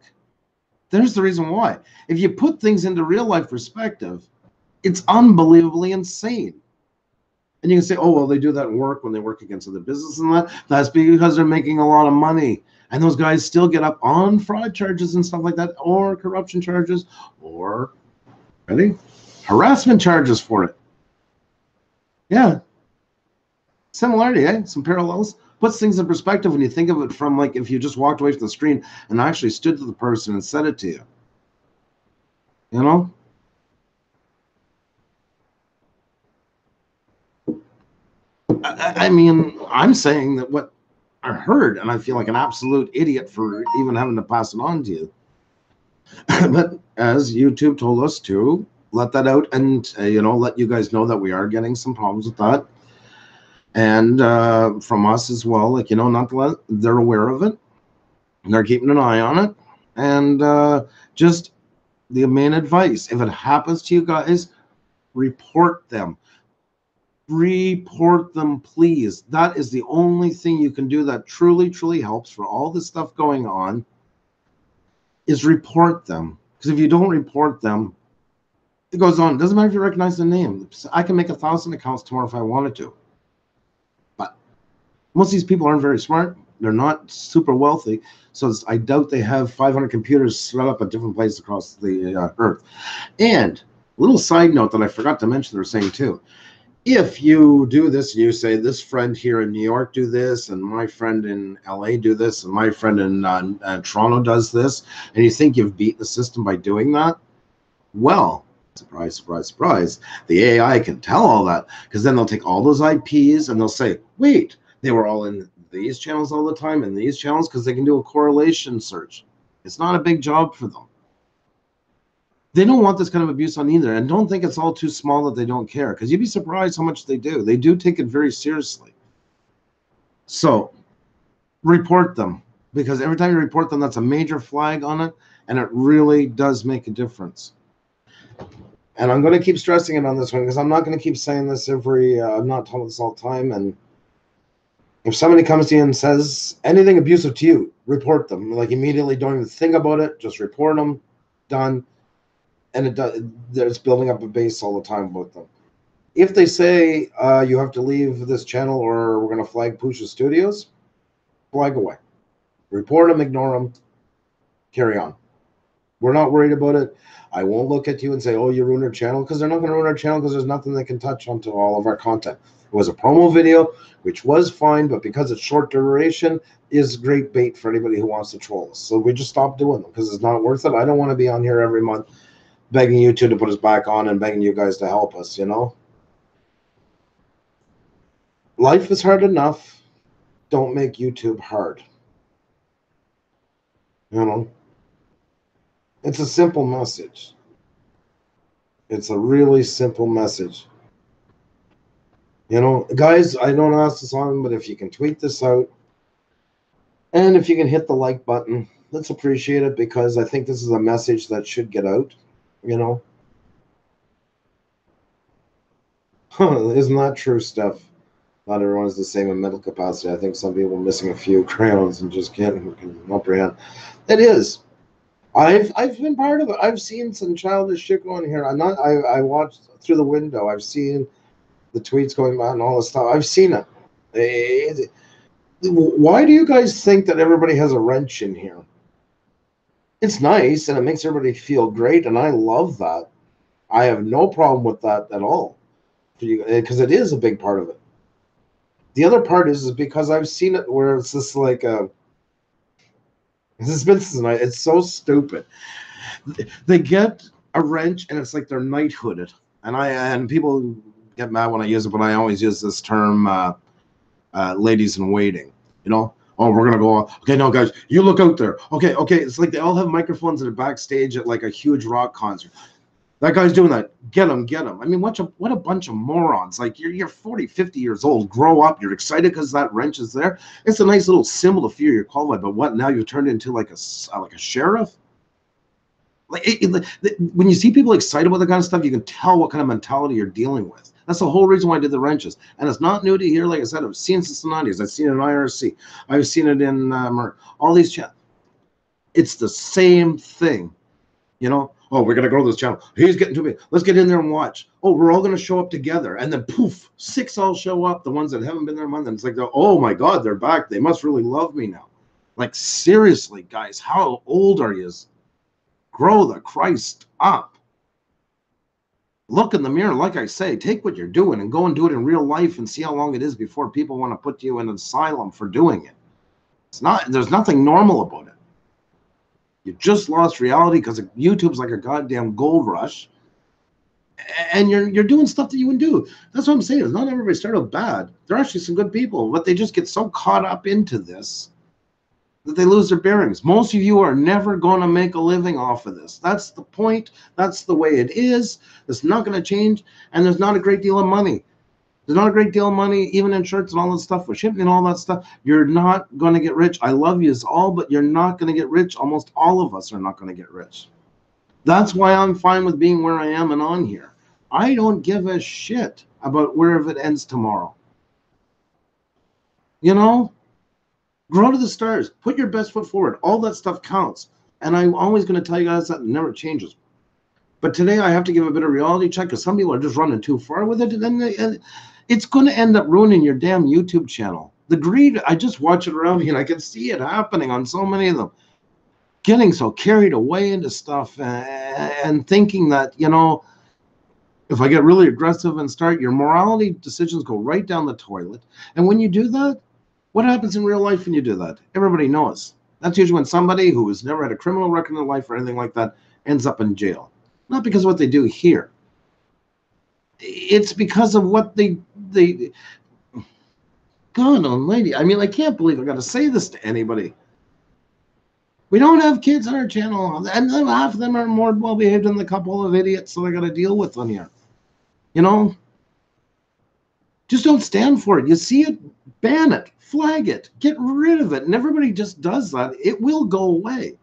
There's the reason why. If you put things into real life perspective, it's unbelievably insane. And you can say, oh, well, they do that in work when they work against other business and that. That's because they're making a lot of money. And those guys still get up on fraud charges and stuff like that, or corruption charges, or harassment charges for it. Yeah. Similarity, eh? Some parallels. Puts things in perspective when you think of it from, like, if you just walked away from the screen and actually stood to the person and said it to you. You know? I mean, I'm saying that what I heard, and I feel like an absolute idiot for even having to pass it on to you. But as YouTube told us to let that out and, you know, let you guys know that we are getting some problems with that. And from us as well, like, you know, not to let, they're aware of it. And they're keeping an eye on it. And just the main advice, if it happens to you guys, report them. Report them, please. That is the only thing you can do that truly, truly helps for all this stuff going on, is report them. Because if you don't report them, it goes on. It doesn't matter if you recognize the name. I can make 1,000 accounts tomorrow if I wanted to. But most of these people aren't very smart. They're not super wealthy. So I doubt they have 500 computers set up at different places across the earth. And a little side note that I forgot to mention, they're saying too, if you do this and you say, this friend here in New York do this, and my friend in LA do this, and my friend in Toronto does this, and you think you've beat the system by doing that, well, surprise, surprise, surprise, the AI can tell all that, because then they'll take all those IPs and they'll say, wait, they were all in these channels all the time, and these channels, because they can do a correlation search. It's not a big job for them. They don't want this kind of abuse on either, and don't think it's all too small that they don't care, because you'd be surprised how much they do. They do take it very seriously. So report them, because every time you report them, that's a major flag on it, and it really does make a difference. And I'm going to keep stressing it on this one, because I'm not going to keep saying this I'm not telling this all the time. And if somebody comes to you and says anything abusive to you, report them. Like, immediately, don't even think about it. Just report them. Done. And it does. There's building up a base all the time about them. If they say you have to leave this channel or we're going to flag Puša Studios, flag away. Report them, ignore them, carry on. We're not worried about it. I won't look at you and say, oh, you ruined our channel, because they're not going to ruin our channel, because there's nothing they can touch onto all of our content. It was a promo video, which was fine, but because it's short duration, is great bait for anybody who wants to troll us. So we just stopped doing them, because it's not worth it. I don't want to be on here every month begging YouTube to put us back on and begging you guys to help us, you know? Life is hard enough. Don't make YouTube hard. You know? It's a simple message. It's a really simple message. You know, guys, I don't ask this on, but if you can tweet this out, and if you can hit the like button, let's appreciate it, because I think this is a message that should get out, you know. Isn't that true, Steph? Not everyone is the same in mental capacity. I think some people are missing a few crayons and just can't comprehend. It is. I've been part of it. I've seen some childish shit going here. I watched through the window. I've seen the tweets going on and all this stuff. I've seen it. Why do you guys think that everybody has a wrench in here? It's nice and it makes everybody feel great, and I love that. I have no problem with that at all, because it is a big part of it. The other part is because I've seen it where it's just like it's so stupid. They get a wrench and it's like they're knighthooded, and people get mad when I use it, but I always use this term, ladies in waiting. You know, oh, we're gonna go. Okay, no, guys, you look out there. Okay, okay. It's like they all have microphones that are backstage at like a huge rock concert. That guy's doing that. Get him, get him. I mean, what a bunch of morons. Like, you're 40, 50 years old. Grow up. You're excited because that wrench is there. It's a nice little symbol to feel you're qualified. But what, now you've turned into like a sheriff? Like, when you see people excited about that kind of stuff, you can tell what kind of mentality you're dealing with. That's the whole reason why I did the wrenches. And it's not new to here. Like I said, I've seen it since the 90s. I've seen it in IRC. I've seen it in all these channels. It's the same thing. You know, oh, we're going to grow this channel. He's getting too big. Let's get in there and watch. Oh, we're all going to show up together. And then poof, 6 all show up. The ones that haven't been there a month. And it's like, oh my God, they're back. They must really love me now. Like, seriously, guys, how old are you? Grow the Christ up. Look in the mirror. Like I say, take what you're doing and go and do it in real life and see how long it is before people want to put you in an asylum for doing it. It's not, there's nothing normal about it. You just lost reality because YouTube's like a goddamn gold rush, and you're doing stuff that you wouldn't do. That's what I'm saying. It's not everybody started bad. There are actually some good people, but they just get so caught up into this that they lose their bearings. Most of you are never going to make a living off of this. That's the point. That's the way it is. It's not going to change, and there's not a great deal of money. There's not a great deal of money, even in shirts and all that stuff, with shipping and all that stuff. You're not going to get rich. I love you all, but you're not going to get rich. Almost all of us are not going to get rich. That's why I'm fine with being where I am and on here. I don't give a shit about wherever it ends tomorrow. You know, grow to the stars. Put your best foot forward. All that stuff counts. And I'm always going to tell you guys that never changes. But today I have to give a bit of reality check, because some people are just running too far with it. And it's going to end up ruining your damn YouTube channel. The greed, I just watch it around me and I can see it happening on so many of them. Getting so carried away into stuff and thinking that, you know, if I get really aggressive and start, your morality decisions go right down the toilet. And when you do that, what happens in real life when you do that? Everybody knows. That's usually when somebody who has never had a criminal record in their life or anything like that ends up in jail. Not because of what they do here. It's because of what they God almighty. I mean, I can't believe I got to say this to anybody. We don't have kids on our channel, and half of them are more well-behaved than the couple of idiots that I got to deal with on here. You know? Just don't stand for it. You see it, ban it, flag it, get rid of it. And everybody just does that. It will go away.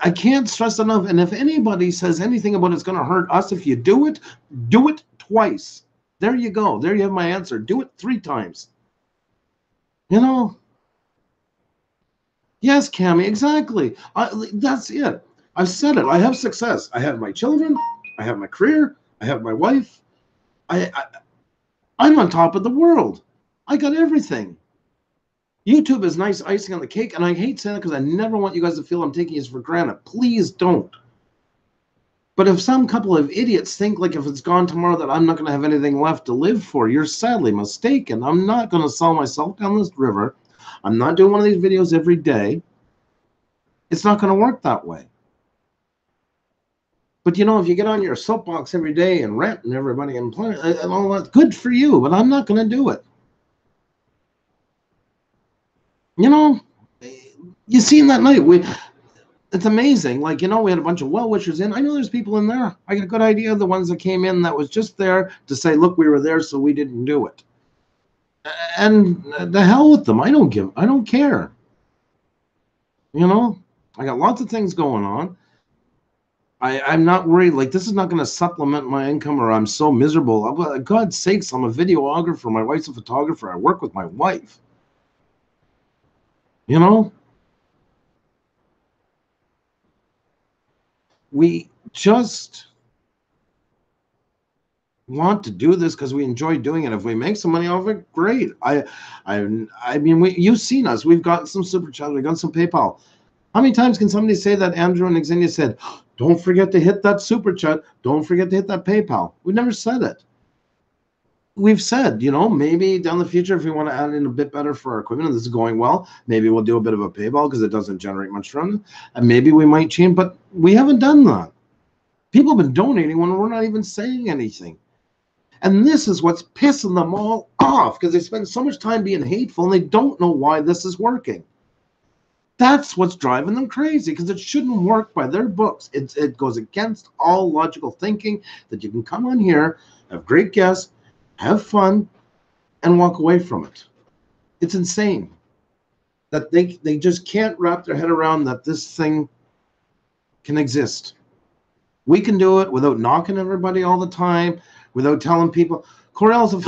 I can't stress enough. And if anybody says anything about it's going to hurt us if you do it twice. There you go. There you have my answer. Do it 3 times. You know? Yes, Cammie, exactly. That's it. I've said it. I have success. I have my children. I have my career. I have my wife. I'm on top of the world. I got everything. YouTube is nice icing on the cake, and I hate saying it because I never want you guys to feel I'm taking this for granted. Please don't. But if some couple of idiots think like if it's gone tomorrow that I'm not going to have anything left to live for, you're sadly mistaken. I'm not going to sell myself down this river. I'm not doing one of these videos every day. It's not going to work that way. But, you know, if you get on your soapbox every day and rant and everybody and all that, good for you, but I'm not going to do it. You know, you seen that night. It's amazing. Like, you know, we had a bunch of well-wishers in. I know there's people in there. I got a good idea of the ones that came in that was just there to say, look, we were there, so we didn't do it. And the hell with them. I don't care. You know, I got lots of things going on. I'm not worried. Like, this is not going to supplement my income, or I'm so miserable. God's sakes, I'm a videographer. My wife's a photographer. I work with my wife. You know, we just want to do this because we enjoy doing it. If we make some money off it, great. I mean, you've seen us. We've got some super chats. We've got some PayPal. How many times can somebody say that Andrew and Xenia said, don't forget to hit that super chat. Don't forget to hit that PayPal. We've never said it. We've said, maybe down the future, if we want to add in a bit better for our equipment, and this is going well, maybe we'll do a bit of a PayPal because it doesn't generate much revenue. And maybe we might change, but we haven't done that. People have been donating when we're not even saying anything. And this is what's pissing them all off, because they spend so much time being hateful and they don't know why this is working. That's what's driving them crazy, because it shouldn't work by their books. It goes against all logical thinking that you can come on here, have great guests, have fun, and walk away from it. It's insane that they just can't wrap their head around that this thing can exist. We can do it without knocking everybody all the time, without telling people. Corell's a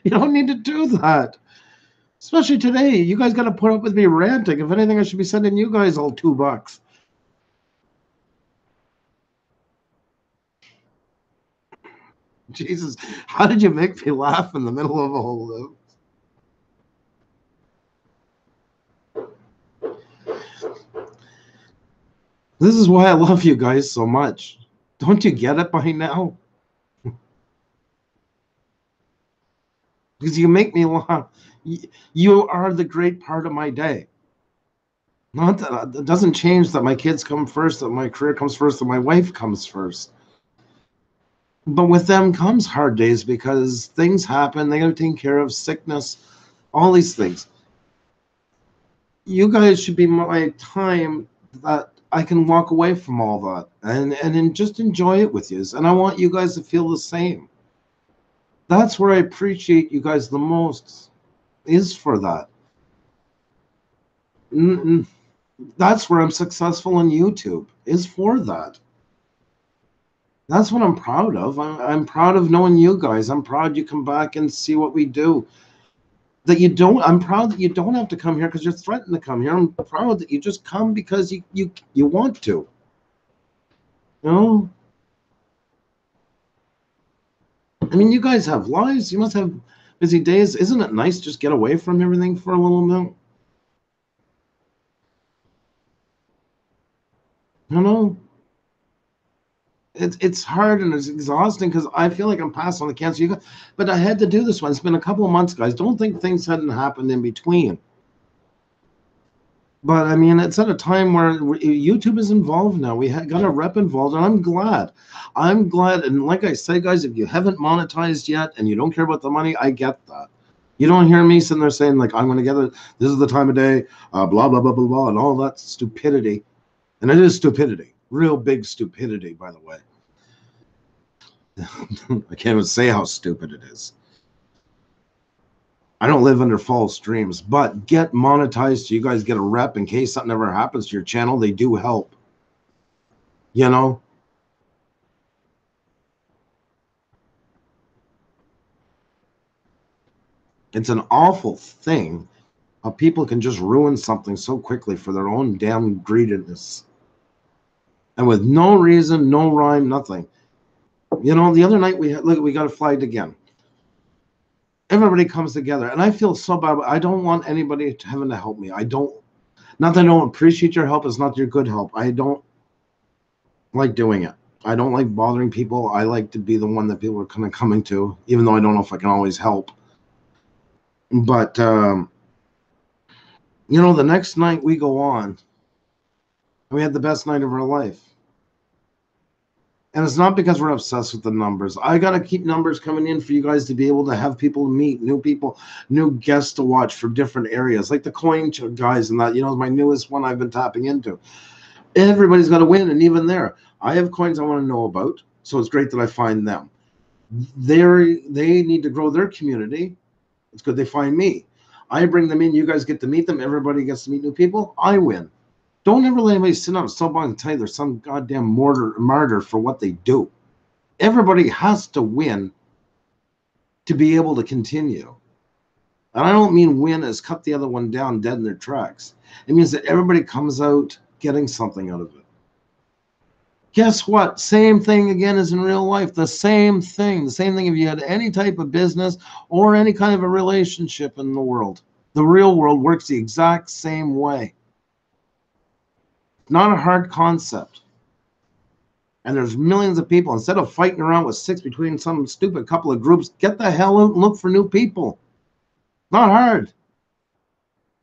you don't need to do that. Especially today. You guys got to put up with me ranting. If anything, I should be sending you guys all $2. Jesus, how did you make me laugh in the middle of all of this? Is why I love you guys so much. Don't you get it by now? Because you make me laugh. You are the great part of my day. Not that it doesn't change that my kids come first, that my career comes first, that my wife comes first. But with them comes hard days because things happen. They got to take care of sickness, all these things. You guys should be my time that I can walk away from all that and just enjoy it with you. And I want you guys to feel the same. That's where I appreciate you guys the most, is for that. That's where I'm successful on YouTube, is for that. That's what I'm proud of. I'm proud of knowing you guys. I'm proud you come back and see what we do. I'm proud that you don't have to come here because you're threatened to come here. I'm proud that you just come because you want to. You know? I mean, you guys have lives. You must have busy days. Isn't it nice just get away from everything for a little bit? You know? It's hard and it's exhausting because I feel like I'm passing on the cancer. But I had to do this one. It's been a couple of months, guys. Don't think things hadn't happened in between. But I mean, it's at a time where YouTube is involved now. We got a rep involved, and I'm glad. I'm glad. And like I said, guys, if you haven't monetized yet and you don't care about the money, I get that. You don't hear me sitting there saying, like, I'm going to get it. This is the time of day, blah, blah, blah, blah, blah, and all that stupidity. And it is stupidity. Real big stupidity, by the way. I can't even say how stupid it is. I don't live under false dreams, but get monetized so you guys get a rep in case something ever happens to your channel. They do help. You know? It's an awful thing how people can just ruin something so quickly for their own damn greediness. And with no reason, no rhyme, nothing. You know, the other night we got flagged again. Everybody comes together, and I feel so bad. I don't want anybody having to help me. Not that I don't appreciate your help. It's not your good help. I don't like doing it. I don't like bothering people. I like to be the one that people are kind of coming to, even though I don't know if I can always help. But, the next night we go on, we had the best night of our life. And it's not because we're obsessed with the numbers. I got to keep numbers coming in for you guys to be able to have people to meet, new people, new guests to watch for different areas, like the coin guys and that, my newest one I've been tapping into. Everybody's got to win, and even there, I have coins I want to know about. So it's great that I find them. They need to grow their community. It's good they find me. I bring them in. You guys get to meet them. Everybody gets to meet new people. I win. Don't ever let anybody sit on a soapbox and tell you there's some goddamn martyr for what they do. Everybody has to win to be able to continue. And I don't mean win as cut the other one down dead in their tracks. It means that everybody comes out getting something out of it. Guess what? Same thing again as in real life. The same thing. The same thing if you had any type of business or any kind of a relationship in the world. The real world works the exact same way. Not a hard concept. And there's millions of people. Instead of fighting around with six between some stupid couple of groups, get the hell out and look for new people. Not hard.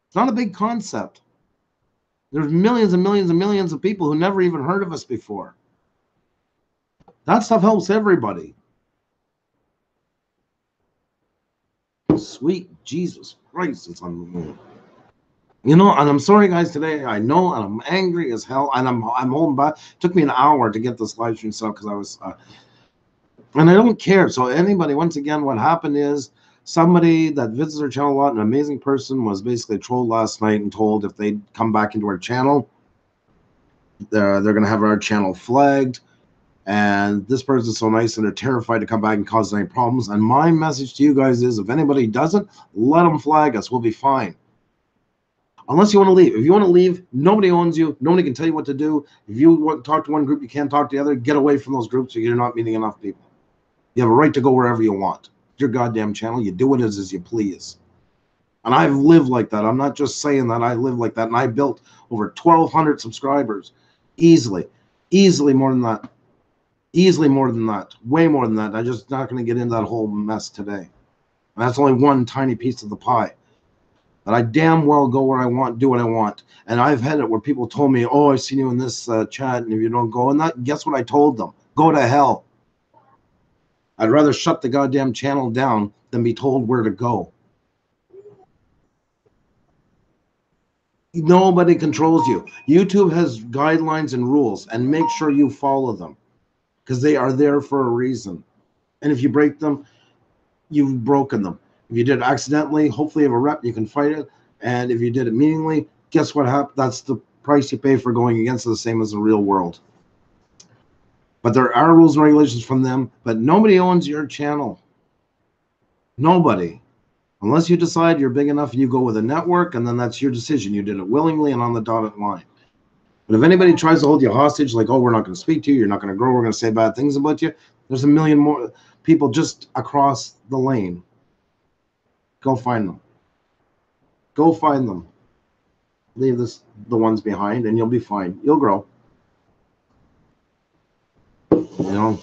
It's not a big concept. There's millions and millions and millions of people who never even heard of us before. That stuff helps everybody. Sweet Jesus Christ, it's on the moon. You know, and I'm sorry, guys, today. I know, and I'm angry as hell, and I'm holding back. It took me an hour to get this live stream set up because I was, and I don't care. So anybody, once again, what happened is somebody that visits our channel a lot, an amazing person, was basically trolled last night and told if they come back into our channel, they're going to have our channel flagged. And this person's so nice and they're terrified to come back and cause any problems. And my message to you guys is, if anybody doesn't, let them flag us. We'll be fine. Unless you want to leave. If you want to leave, nobody owns you. Nobody can tell you what to do. If you want to talk to one group, you can't talk to the other. Get away from those groups so you're not meeting enough people. You have a right to go wherever you want. It's your goddamn channel. You do it as you please. And I've lived like that. I'm not just saying that. I live like that. And I built over 1,200 subscribers. Easily. Easily more than that. Easily more than that. Way more than that. I'm just not going to get into that whole mess today. And that's only one tiny piece of the pie. And I damn well go where I want, do what I want. And I've had it where people told me, oh, I've seen you in this chat, and if you don't go in that, guess what I told them? Go to hell. I'd rather shut the goddamn channel down than be told where to go. Nobody controls you. YouTube has guidelines and rules, and make sure you follow them because they are there for a reason. And if you break them, you've broken them. If you did it accidentally, hopefully you have a rep, you can fight it. And if you did it meaningly, guess what happened? That's the price you pay for going against it, the same as the real world. But there are rules and regulations from them, but nobody owns your channel. Nobody. Unless you decide you're big enough, you go with a network, and then that's your decision. You did it willingly and on the dotted line. But if anybody tries to hold you hostage, like, oh, we're not going to speak to you, you're not going to grow, we're going to say bad things about you, there's a million more people just across the lane. Go find them. Go find them. Leave the ones behind, and you'll be fine. You'll grow. You know.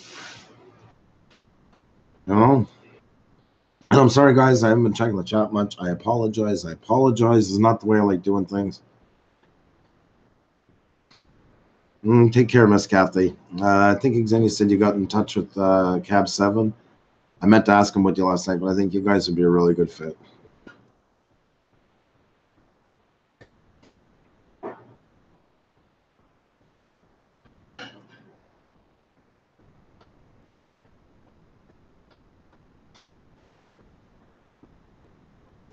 And I'm sorry, guys. I haven't been checking the chat much. I apologize. I apologize. It's not the way I like doing things. Take care, Miss Kathy. I think Xenia said you got in touch with Cab 7. I meant to ask him what you last night, but I think you guys would be a really good fit.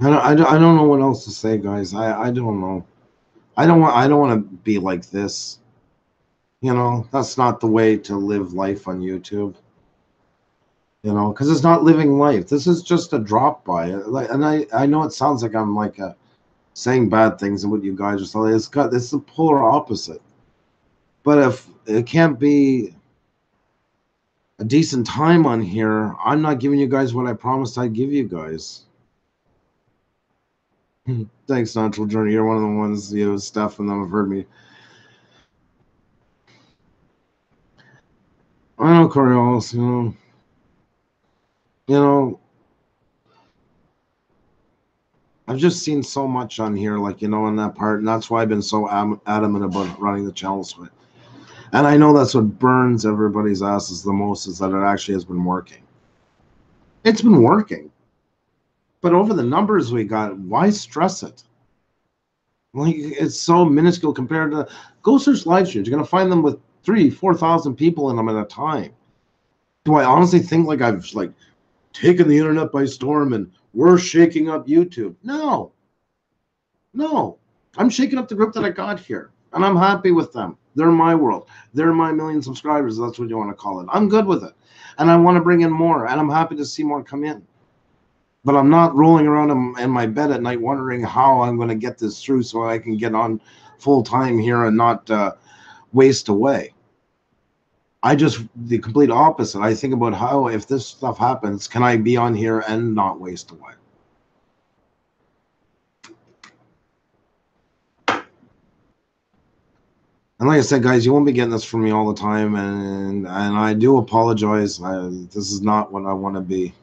I don't know what else to say, guys. I don't know. I don't want to be like this. You know, that's not the way to live life on YouTube. You know, because it's not living life. This is just a drop by. And I know it sounds like I'm like saying bad things and what you guys are saying. It's the polar opposite. But if it can't be a decent time on here, I'm not giving you guys what I promised I'd give you guys. Thanks, Natural Journey. You're one of the ones, you know, Steph and them have heard me. I know, Coriolis, you know, I've just seen so much on here, like, you know, in that part, and that's why I've been so adamant about running the channel split. And I know that's what burns everybody's asses the most, is that it actually has been working. It's been working. But over the numbers we got, why stress it? Like, it's so minuscule compared to, go search live streams. You're going to find them with 3,000 to 4,000 people in them at a time. Do I honestly think like I've like taken the internet by storm and we're shaking up YouTube? No, no. I'm shaking up the group that I got here, and I'm happy with them. They're my world. They're my million subscribers. That's what you want to call it. I'm good with it, and I want to bring in more, and I'm happy to see more come in. But I'm not rolling around in my bed at night wondering how I'm going to get this through so I can get on full time here and not waste away. I just the complete opposite. I think about how if this stuff happens, can I be on here and not waste away? And like I said, guys, you won't be getting this from me all the time, and I do apologize. This is not what I want to be.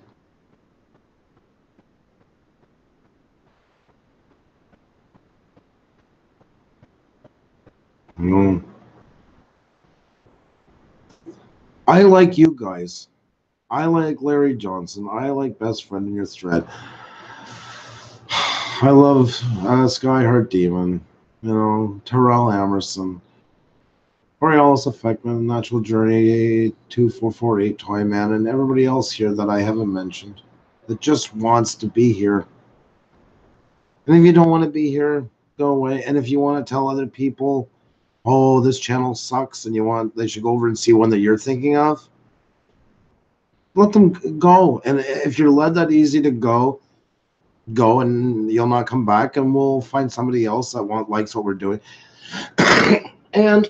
Mm. I like you guys. I like Larry Johnson. I like Best Friend in Your Thread. I love Skyheart Demon. You know, Terrell Amerson. Borealis Effectman, Natural Journey, 2448 Toyman, and everybody else here that I haven't mentioned that just wants to be here. And if you don't want to be here, go away. And if you want to tell other people, oh, this channel sucks, and they should go over and see one that you're thinking of, let them go. And if you're led that easy to go, and you'll not come back, and we'll find somebody else that likes what we're doing. And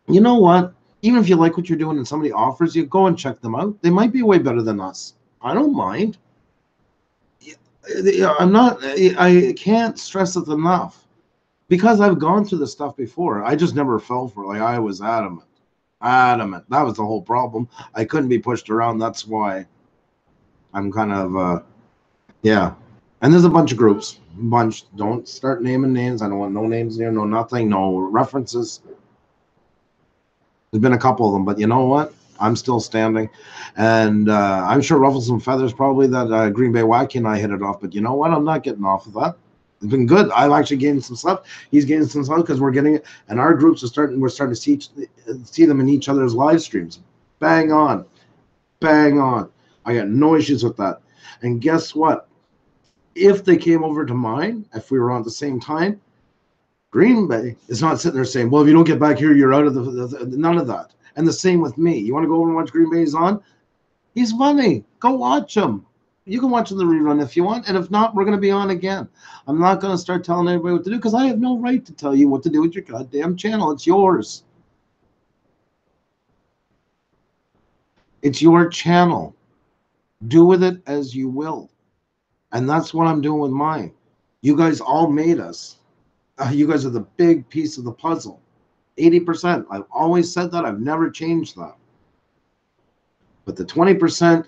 you know what? Even if you like what you're doing and somebody offers you, go and check them out. They might be way better than us. I don't mind. I can't stress it enough because I've gone through this stuff before. I just never fell for it. Like I was adamant. That was the whole problem. I couldn't be pushed around. That's why I'm kind of, yeah. And there's a bunch of groups. Don't start naming names. I don't want no names here, no nothing, no references. There's been a couple of them, but you know what? I'm still standing. And I'm sure Ruffles and Feathers probably that Green Bay Wacky and I hit it off. But you know what? I'm not getting off of that. It's been good. I've actually gained some stuff. He's gained some stuff because we're getting it. And our groups we're starting to see them in each other's live streams. Bang on. Bang on. I got no issues with that. And guess what? If they came over to mine, if we were on at the same time, Green Bay is not sitting there saying, well, if you don't get back here, you're out of none of that. And the same with me. You want to go over and watch Green Bay's on? He's funny. Go watch him. You can watch the rerun if you want. And if not, we're going to be on again. I'm not going to start telling everybody what to do because I have no right to tell you what to do with your goddamn channel. It's yours. It's your channel. Do with it as you will. And that's what I'm doing with mine. You guys all made us. You guys are the big piece of the puzzle. 80%. I've always said that. I've never changed that. But the 20%,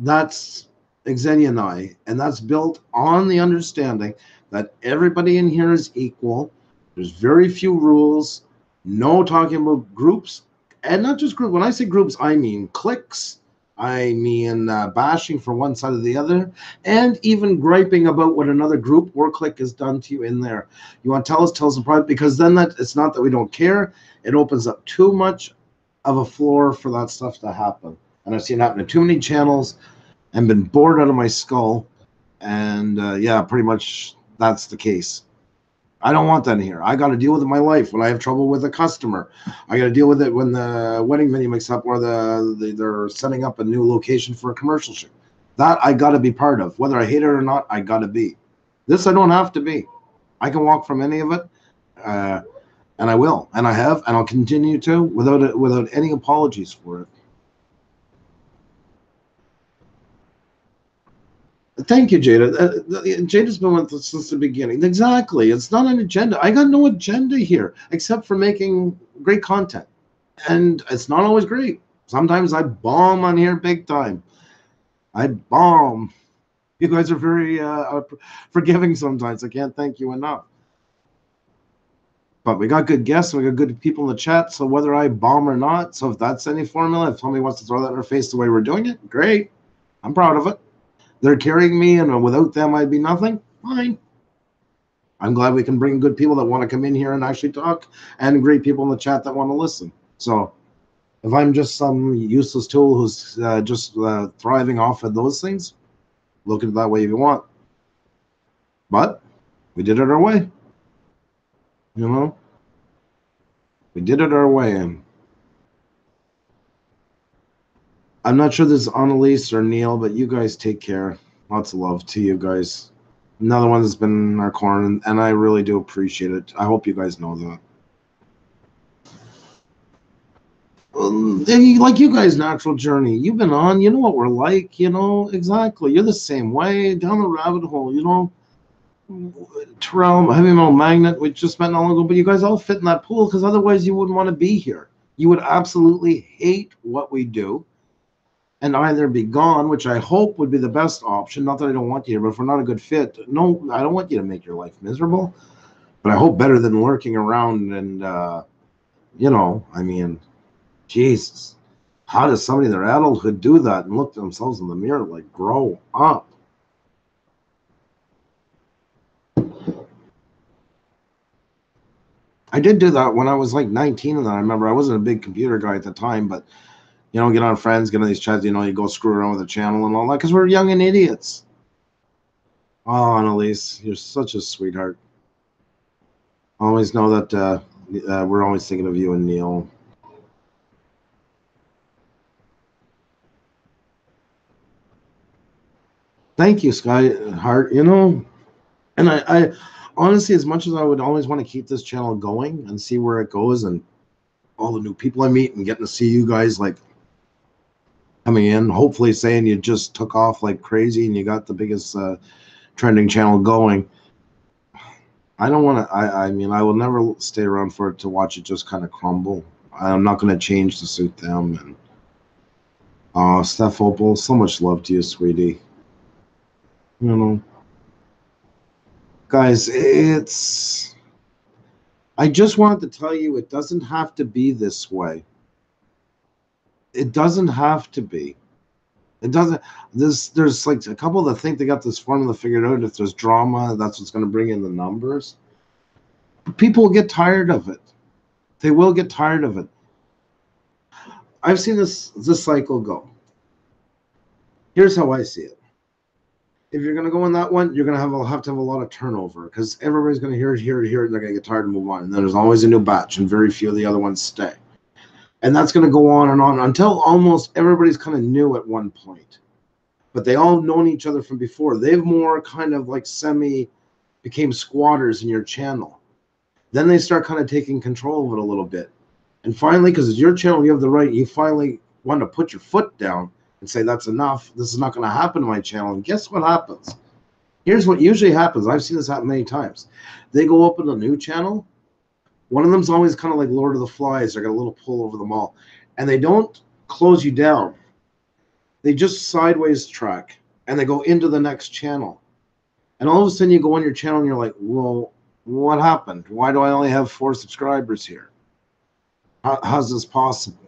that's Xenia and I. And that's built on the understanding that everybody in here is equal. There's very few rules. No talking about groups. And not just groups. When I say groups, I mean cliques. I mean bashing for one side or the other, and even griping about what another group or clique has done to you in there. You want to tell us in private, because then it's not that we don't care. It opens up too much of a floor for that stuff to happen. And I've seen it happen to too many channels and been bored out of my skull. And yeah, pretty much that's the case. I don't want that in here. I got to deal with it in my life when I have trouble with a customer. I got to deal with it when the wedding venue makes up or they're setting up a new location for a commercial shoot. That I got to be part of. Whether I hate it or not, I got to be. This I don't have to be. I can walk from any of it, and I will, and I have, and I'll continue to without any apologies for it. Thank you, Jada. Jada's been with us since the beginning. Exactly. It's not an agenda. I got no agenda here except for making great content. And it's not always great. Sometimes I bomb on here big time. I bomb. You guys are very forgiving sometimes. I can't thank you enough. But we got good guests. We got good people in the chat. So whether I bomb or not, so if that's any formula, if somebody wants to throw that in our face the way we're doing it, great. I'm proud of it. They're carrying me, and without them, I'd be nothing. Fine. I'm glad we can bring good people that want to come in here and actually talk, and great people in the chat that want to listen. So If I'm just some useless tool who's just thriving off of those things, look at it that way if you want. But we did it our way. You know? We did it our way. And I'm not sure there's Annalise or Neil, but you guys take care. Lots of love to you guys. Another one that's been in our corner, and I really do appreciate it. I hope you guys know that. Like you guys, natural journey. You've been on. You know what we're like. You know exactly. You're the same way down the rabbit hole. You know, Terrell, heavy metal magnet. We just met not long ago, but you guys all fit in that pool because otherwise you wouldn't want to be here. You would absolutely hate what we do, and either be gone, which I hope would be the best option. Not that I don't want you here, but if we're not a good fit, no, I don't want you to make your life miserable. But I hope better than lurking around and, you know, I mean, Jesus, how does somebody in their adulthood do that and look at themselves in the mirror like, grow up? I did do that when I was like 19, and I remember I wasn't a big computer guy at the time, but you know, get on friends, get on these chats, you know, you go screw around with the channel and all that because we're young and idiots. Oh, Annalise, you're such a sweetheart. Always know that we're always thinking of you and Neil. Thank you, Sky Heart. You know, and I honestly, as much as I would always want to keep this channel going and see where it goes and all the new people I meet and getting to see you guys like coming in, hopefully saying you just took off like crazy and you got the biggest trending channel going. I don't want to, I mean, I will never stay around for it to watch it just kind of crumble. I'm not going to change to suit them. And Steph Opal, so much love to you, sweetie. You know, guys, I just wanted to tell you it doesn't have to be this way. It doesn't have to be. It doesn't. There's like a couple that think they got this formula figured out. If there's drama, that's what's going to bring in the numbers. But people will get tired of it. They will get tired of it. I've seen this cycle go. Here's how I see it. If you're going to go in that one, you're going to have to have a lot of turnover because everybody's going to hear it, and they're going to get tired and move on. And then there's always a new batch, and very few of the other ones stay. And that's going to go on and on until almost everybody's kind of new at one point. But they all known each other from before. They've more kind of like became squatters in your channel. Then they start kind of taking control of it a little bit. And finally, because it's your channel, you have the right, you finally want to put your foot down and say, that's enough. This is not going to happen to my channel. And guess what happens? Here's what usually happens. I've seen this happen many times. They go open a new channel. One of them's always kind of like Lord of the Flies. They got a little pull over them all. And they don't close you down. They just sideways track. And they go into the next channel. And all of a sudden you go on your channel and you're like, well, what happened? Why do I only have 4 subscribers here? How's this possible?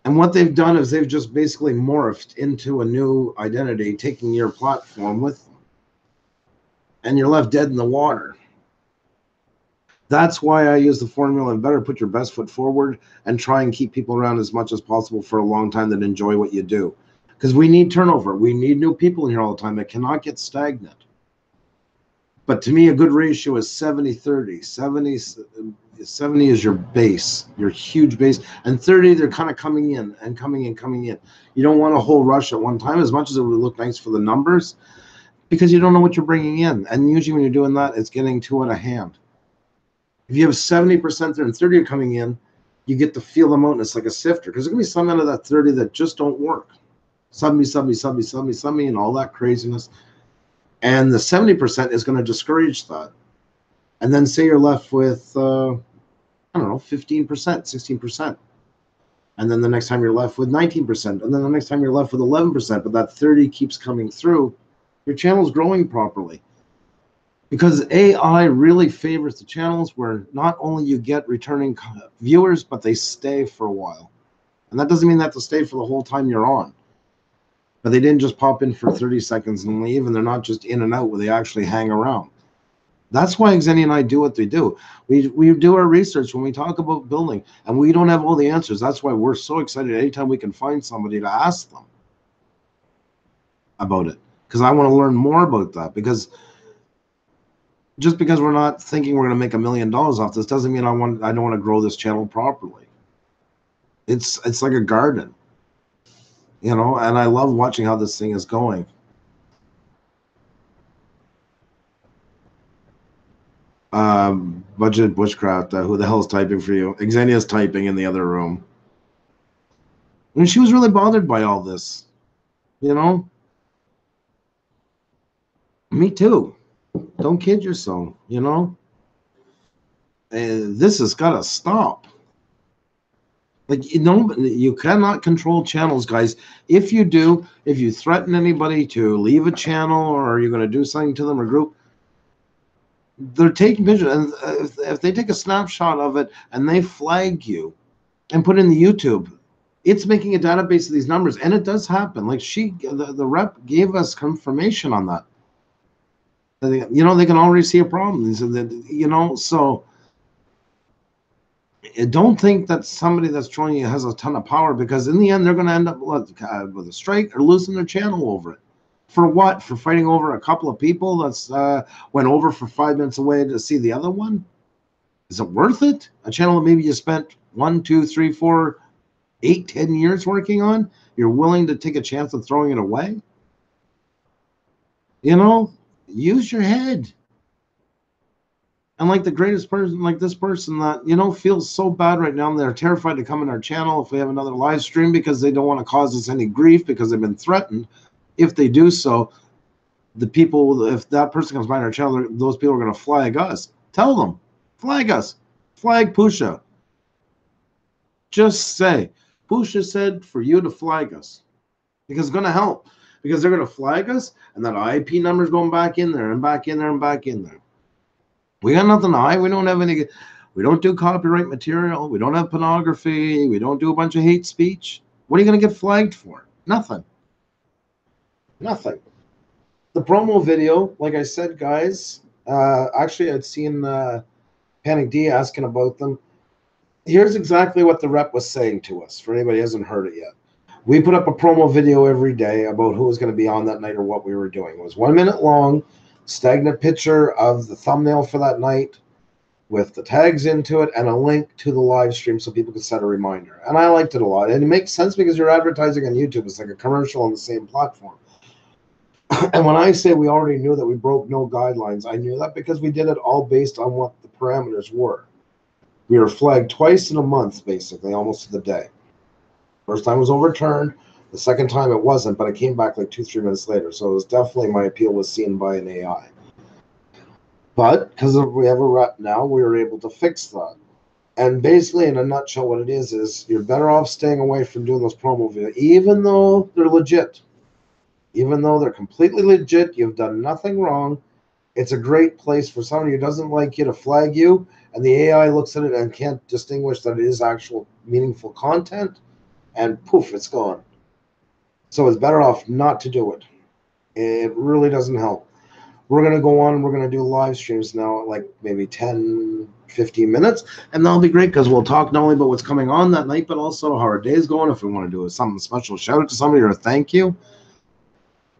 And what they've done is they've just basically morphed into a new identity, taking your platform with them. And you're left dead in the water. That's why I use the formula, better put your best foot forward and try and keep people around as much as possible for a long time that enjoy what you do. Because we need turnover. We need new people in here all the time. It cannot get stagnant. But to me, a good ratio is 70-30. 70 is your base, your huge base. And 30, they're kind of coming in and coming in. You don't want a whole rush at one time, as much as it would look nice for the numbers, because you don't know what you're bringing in. And usually when you're doing that, it's getting too out of hand. If you have 70% there and 30 are coming in, you get to feel them out, and it's like a sifter. Because there's going to be some out of that 30 that just don't work. Sub me, and all that craziness. And the 70% is going to discourage that. And then say you're left with, I don't know, 15%, 16%. And then the next time you're left with 19%. And then the next time you're left with 11%. But that 30 keeps coming through. Your channel's growing properly. Because AI really favors the channels where not only you get returning viewers, but they stay for a while. And that doesn't mean they have to stay for the whole time you're on. But they didn't just pop in for 30 seconds and leave, and they're not just in and out where they actually hang around. That's why Xenia and I do what we do. We do our research when we talk about building, and we don't have all the answers. That's why we're so excited anytime we can find somebody to ask them about it, because I want to learn more about that. Because just because we're not thinking we're going to make $1 million off this doesn't mean I don't want to grow this channel properly. It's like a garden, you know, and I love watching how this thing is going. Budget Bushcraft, who the hell is typing for you? Xenia's typing in the other room. And she was really bothered by all this, you know? Me too. Don't kid yourself, you know? This has got to stop. Like, you know, you cannot control channels, guys. If you do, if you threaten anybody to leave a channel or you're going to do something to them or group, they're taking pictures. And if they take a snapshot of it and they flag you and put it in the YouTube, it's making a database of these numbers. And it does happen. Like the rep gave us confirmation on that. You know, they can already see a problem. You know, so don't think that somebody that's trolling you has a ton of power, because in the end, they're going to end up with a strike or losing their channel over it. For what? For fighting over a couple of people that's went over for 5 minutes away to see the other one? Is it worth it? A channel that maybe you spent 1, 2, 3, 4, 8, 10 years working on, you're willing to take a chance of throwing it away? You know, use your head. And like the greatest person, like this person that, you know, feels so bad right now, and they're terrified to come in our channel if we have another live stream because they don't want to cause us any grief because they've been threatened. If they do so, the people, if that person comes by our channel, those people are going to flag us. Tell them, flag us, flag Puša. Just say, Puša said for you to flag us, because it's going to help, because they're going to flag us, and that IP number is going back in there and back in there and back in there. We got nothing to hide. We don't have any. We don't do copyright material. We don't have pornography. We don't do a bunch of hate speech. What are you going to get flagged for? Nothing. Nothing. The promo video, like I said, guys, actually I'd seen Panic D asking about them. Here's exactly what the rep was saying to us, for anybody who hasn't heard it yet. We put up a promo video every day about who was going to be on that night or what we were doing. It was 1 minute long, stagnant picture of the thumbnail for that night with the tags into it and a link to the live stream so people could set a reminder. And I liked it a lot. And it makes sense because you're advertising on YouTube. It's like a commercial on the same platform. And when I say we already knew that we broke no guidelines, I knew that because we did it all based on what the parameters were. We were flagged twice in a month, basically, almost to the day. First time was overturned. The second time it wasn't, but it came back like 2-3 minutes later. So it was definitely, my appeal was seen by an AI. But because we have a rep now, we were able to fix that. And basically, in a nutshell, what it is you're better off staying away from doing those promo videos, even though they're legit. Even though they're completely legit, you've done nothing wrong. It's a great place for somebody who doesn't like you to flag you, and the AI looks at it and can't distinguish that it is actual meaningful content, and poof, it's gone. So it's better off not to do it. It really doesn't help. We're going to go on and we're going to do live streams now, like maybe 10, 15 minutes, and that'll be great because we'll talk not only about what's coming on that night, but also how our day's going. If we want to do something special, shout out to somebody or a thank you.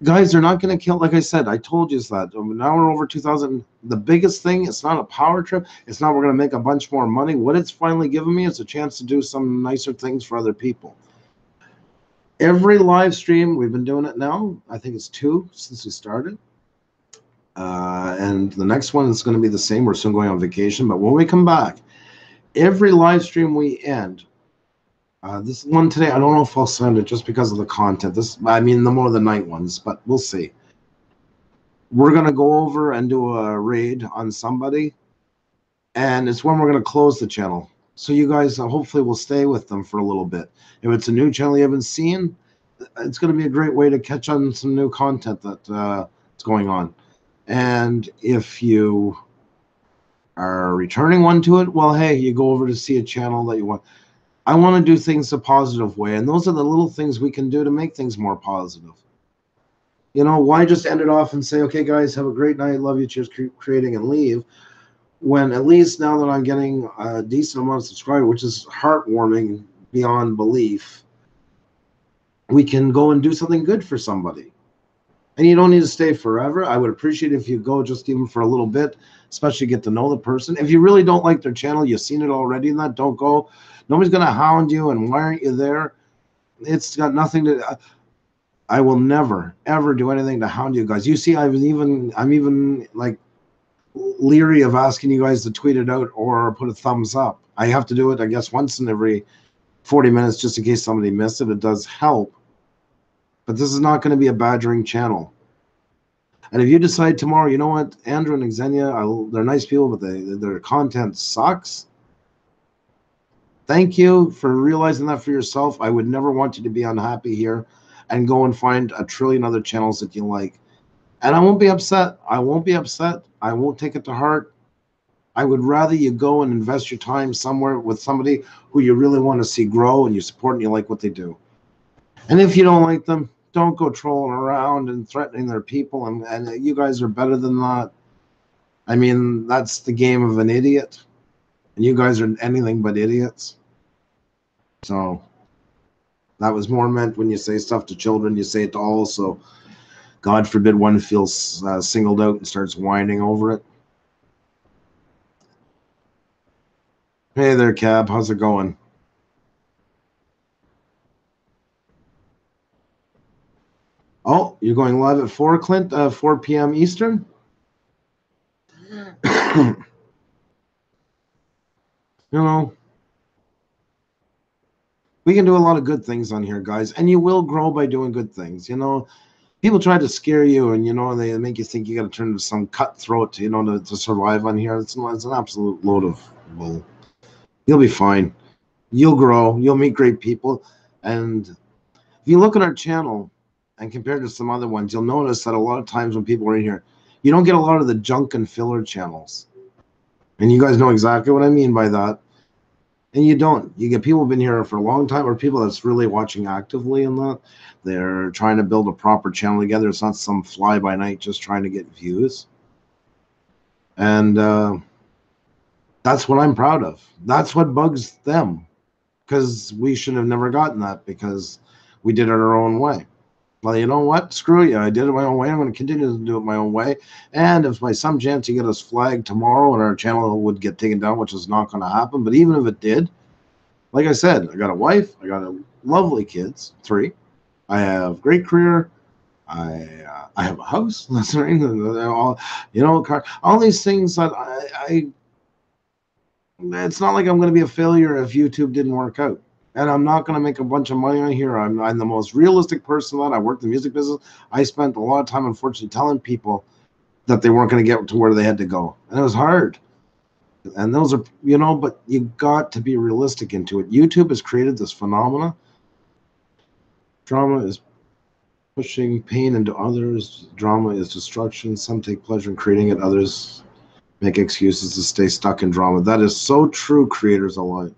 Guys, they're not going to kill, like I said, I told you that. Now we're over 2,000. The biggest thing, it's not a power trip. It's not we're going to make a bunch more money. What it's finally given me is a chance to do some nicer things for other people. Every live stream, we've been doing it now. I think it's 2 since we started. And the next one is going to be the same. We're soon going on vacation. But when we come back, every live stream we end, this one today, I don't know if I'll send it just because of the content. I mean, the more the night ones, but we'll see. We're going to go over and do a raid on somebody, and it's when we're going to close the channel. So you guys hopefully will stay with them for a little bit. If it's a new channel you haven't seen, it's going to be a great way to catch on some new content that's going on. And if you are returning one to it, well, hey, you go over to see a channel that you want. I want to do things a positive way, and those are the little things we can do to make things more positive. You know, why just end it off and say, okay, guys, have a great night. Love you. Cheers, creating, and leave. When at least now that I'm getting a decent amount of subscribers, which is heartwarming beyond belief, we can go and do something good for somebody. And you don't need to stay forever. I would appreciate if you go just even for a little bit, especially get to know the person. If you really don't like their channel, you've seen it already, and that, don't go. Nobody's going to hound you, and why aren't you there? It's got nothing to. I will never ever do anything to hound you guys. You see, I'm even like leery of asking you guys to tweet it out or put a thumbs up. I have to do it, I guess, once in every 40 minutes just in case somebody missed it. It does help. But this is not going to be a badgering channel. And if you decide tomorrow, you know what, Andrew and Xenia, they're nice people, but their content sucks. Thank you for realizing that for yourself. I would never want you to be unhappy here and go and find a trillion other channels that you like. And I won't be upset. I won't be upset. I won't take it to heart. I would rather you go and invest your time somewhere with somebody who you really want to see grow and you support and you like what they do. And if you don't like them, don't go trolling around and threatening their people. And you guys are better than that. I mean, that's the game of an idiot. And you guys are anything but idiots. So that was more meant when you say stuff to children, you say it to all. So God forbid one feels singled out and starts whining over it. Hey there, Cab. How's it going? Oh, you're going live at 4, Clint? 4 p.m. Eastern? You know, we can do a lot of good things on here, guys. And you will grow by doing good things. You know, people try to scare you and, you know, they make you think you got to turn into some cutthroat, you know, to survive on here. It's an absolute load of bull. You'll be fine. You'll grow. You'll meet great people. And if you look at our channel and compare it to some other ones, you'll notice that a lot of times when people are in here, you don't get a lot of the junk and filler channels. And you guys know exactly what I mean by that. And you don't. You get people who've been here for a long time or people that's really watching actively and that. They're trying to build a proper channel together. It's not some fly-by-night just trying to get views. And that's what I'm proud of. That's what bugs them. Because we should have never gotten that because we did it our own way. Well, you know what? Screw you. I did it my own way. I'm going to continue to do it my own way. And if by some chance you get us flagged tomorrow and our channel would get taken down, which is not going to happen, but even if it did, like I said, I got a wife. I got lovely kids, 3. I have great career. I have a house. That's right. All, you know, all these things that I it's not like I'm going to be a failure if YouTube didn't work out. And I'm not going to make a bunch of money on here. I'm the most realistic person that I worked in the music business. I spent a lot of time, unfortunately, telling people that they weren't going to get to where they had to go. And it was hard. And those are, you know, but you got to be realistic into it. YouTube has created this phenomena. Drama is pushing pain into others. Drama is destruction. Some take pleasure in creating it. Others make excuses to stay stuck in drama. That is so true, creators alike.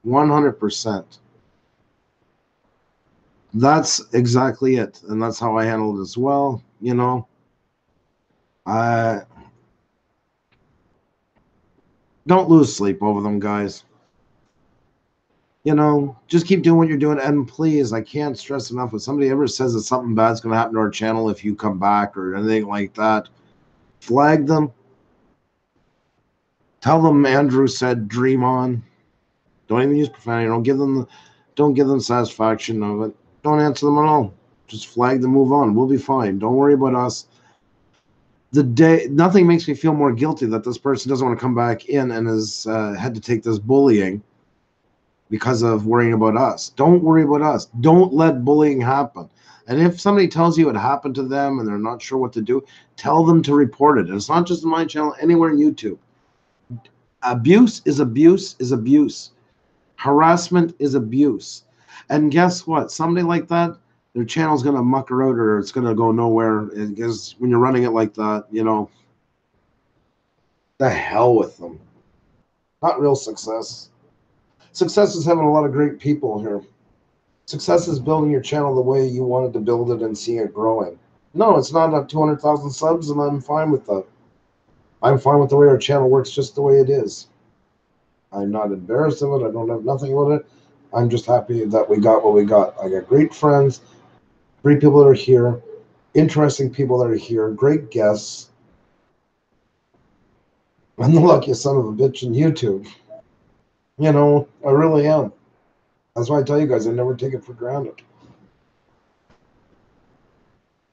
100%. That's exactly it. And that's how I handled it as well. You know, I don't lose sleep over them, guys. You know, just keep doing what you're doing. And please, I can't stress enough, if somebody ever says that something bad's going to happen to our channel if you come back or anything like that, flag them. Tell them Andrew said dream on. Don't even use profanity. Don't give them satisfaction of it. Don't answer them at all. Just flag them, move on. We'll be fine. Don't worry about us. Nothing makes me feel more guilty that this person doesn't want to come back in and has had to take this bullying because of worrying about us. Don't worry about us. Don't let bullying happen. And if somebody tells you it happened to them and they're not sure what to do, tell them to report it. And it's not just in my channel, anywhere on YouTube. Abuse is abuse is abuse. Harassment is abuse. And guess what? Somebody like that, their channel's going to muck around or it's going to go nowhere. Because when you're running it like that, you know, the hell with them. Not real success. Success is having a lot of great people here. Success is building your channel the way you wanted to build it and seeing it growing. No, it's not at 200,000 subs, and I'm fine with that. I'm fine with the way our channel works, just the way it is. I'm not embarrassed of it. I don't have nothing with it. I'm just happy that we got what we got. I got great friends, great people that are here, interesting people that are here, great guests. I'm the luckiest son of a bitch in YouTube. I really am. That's why I tell you guys, I never take it for granted.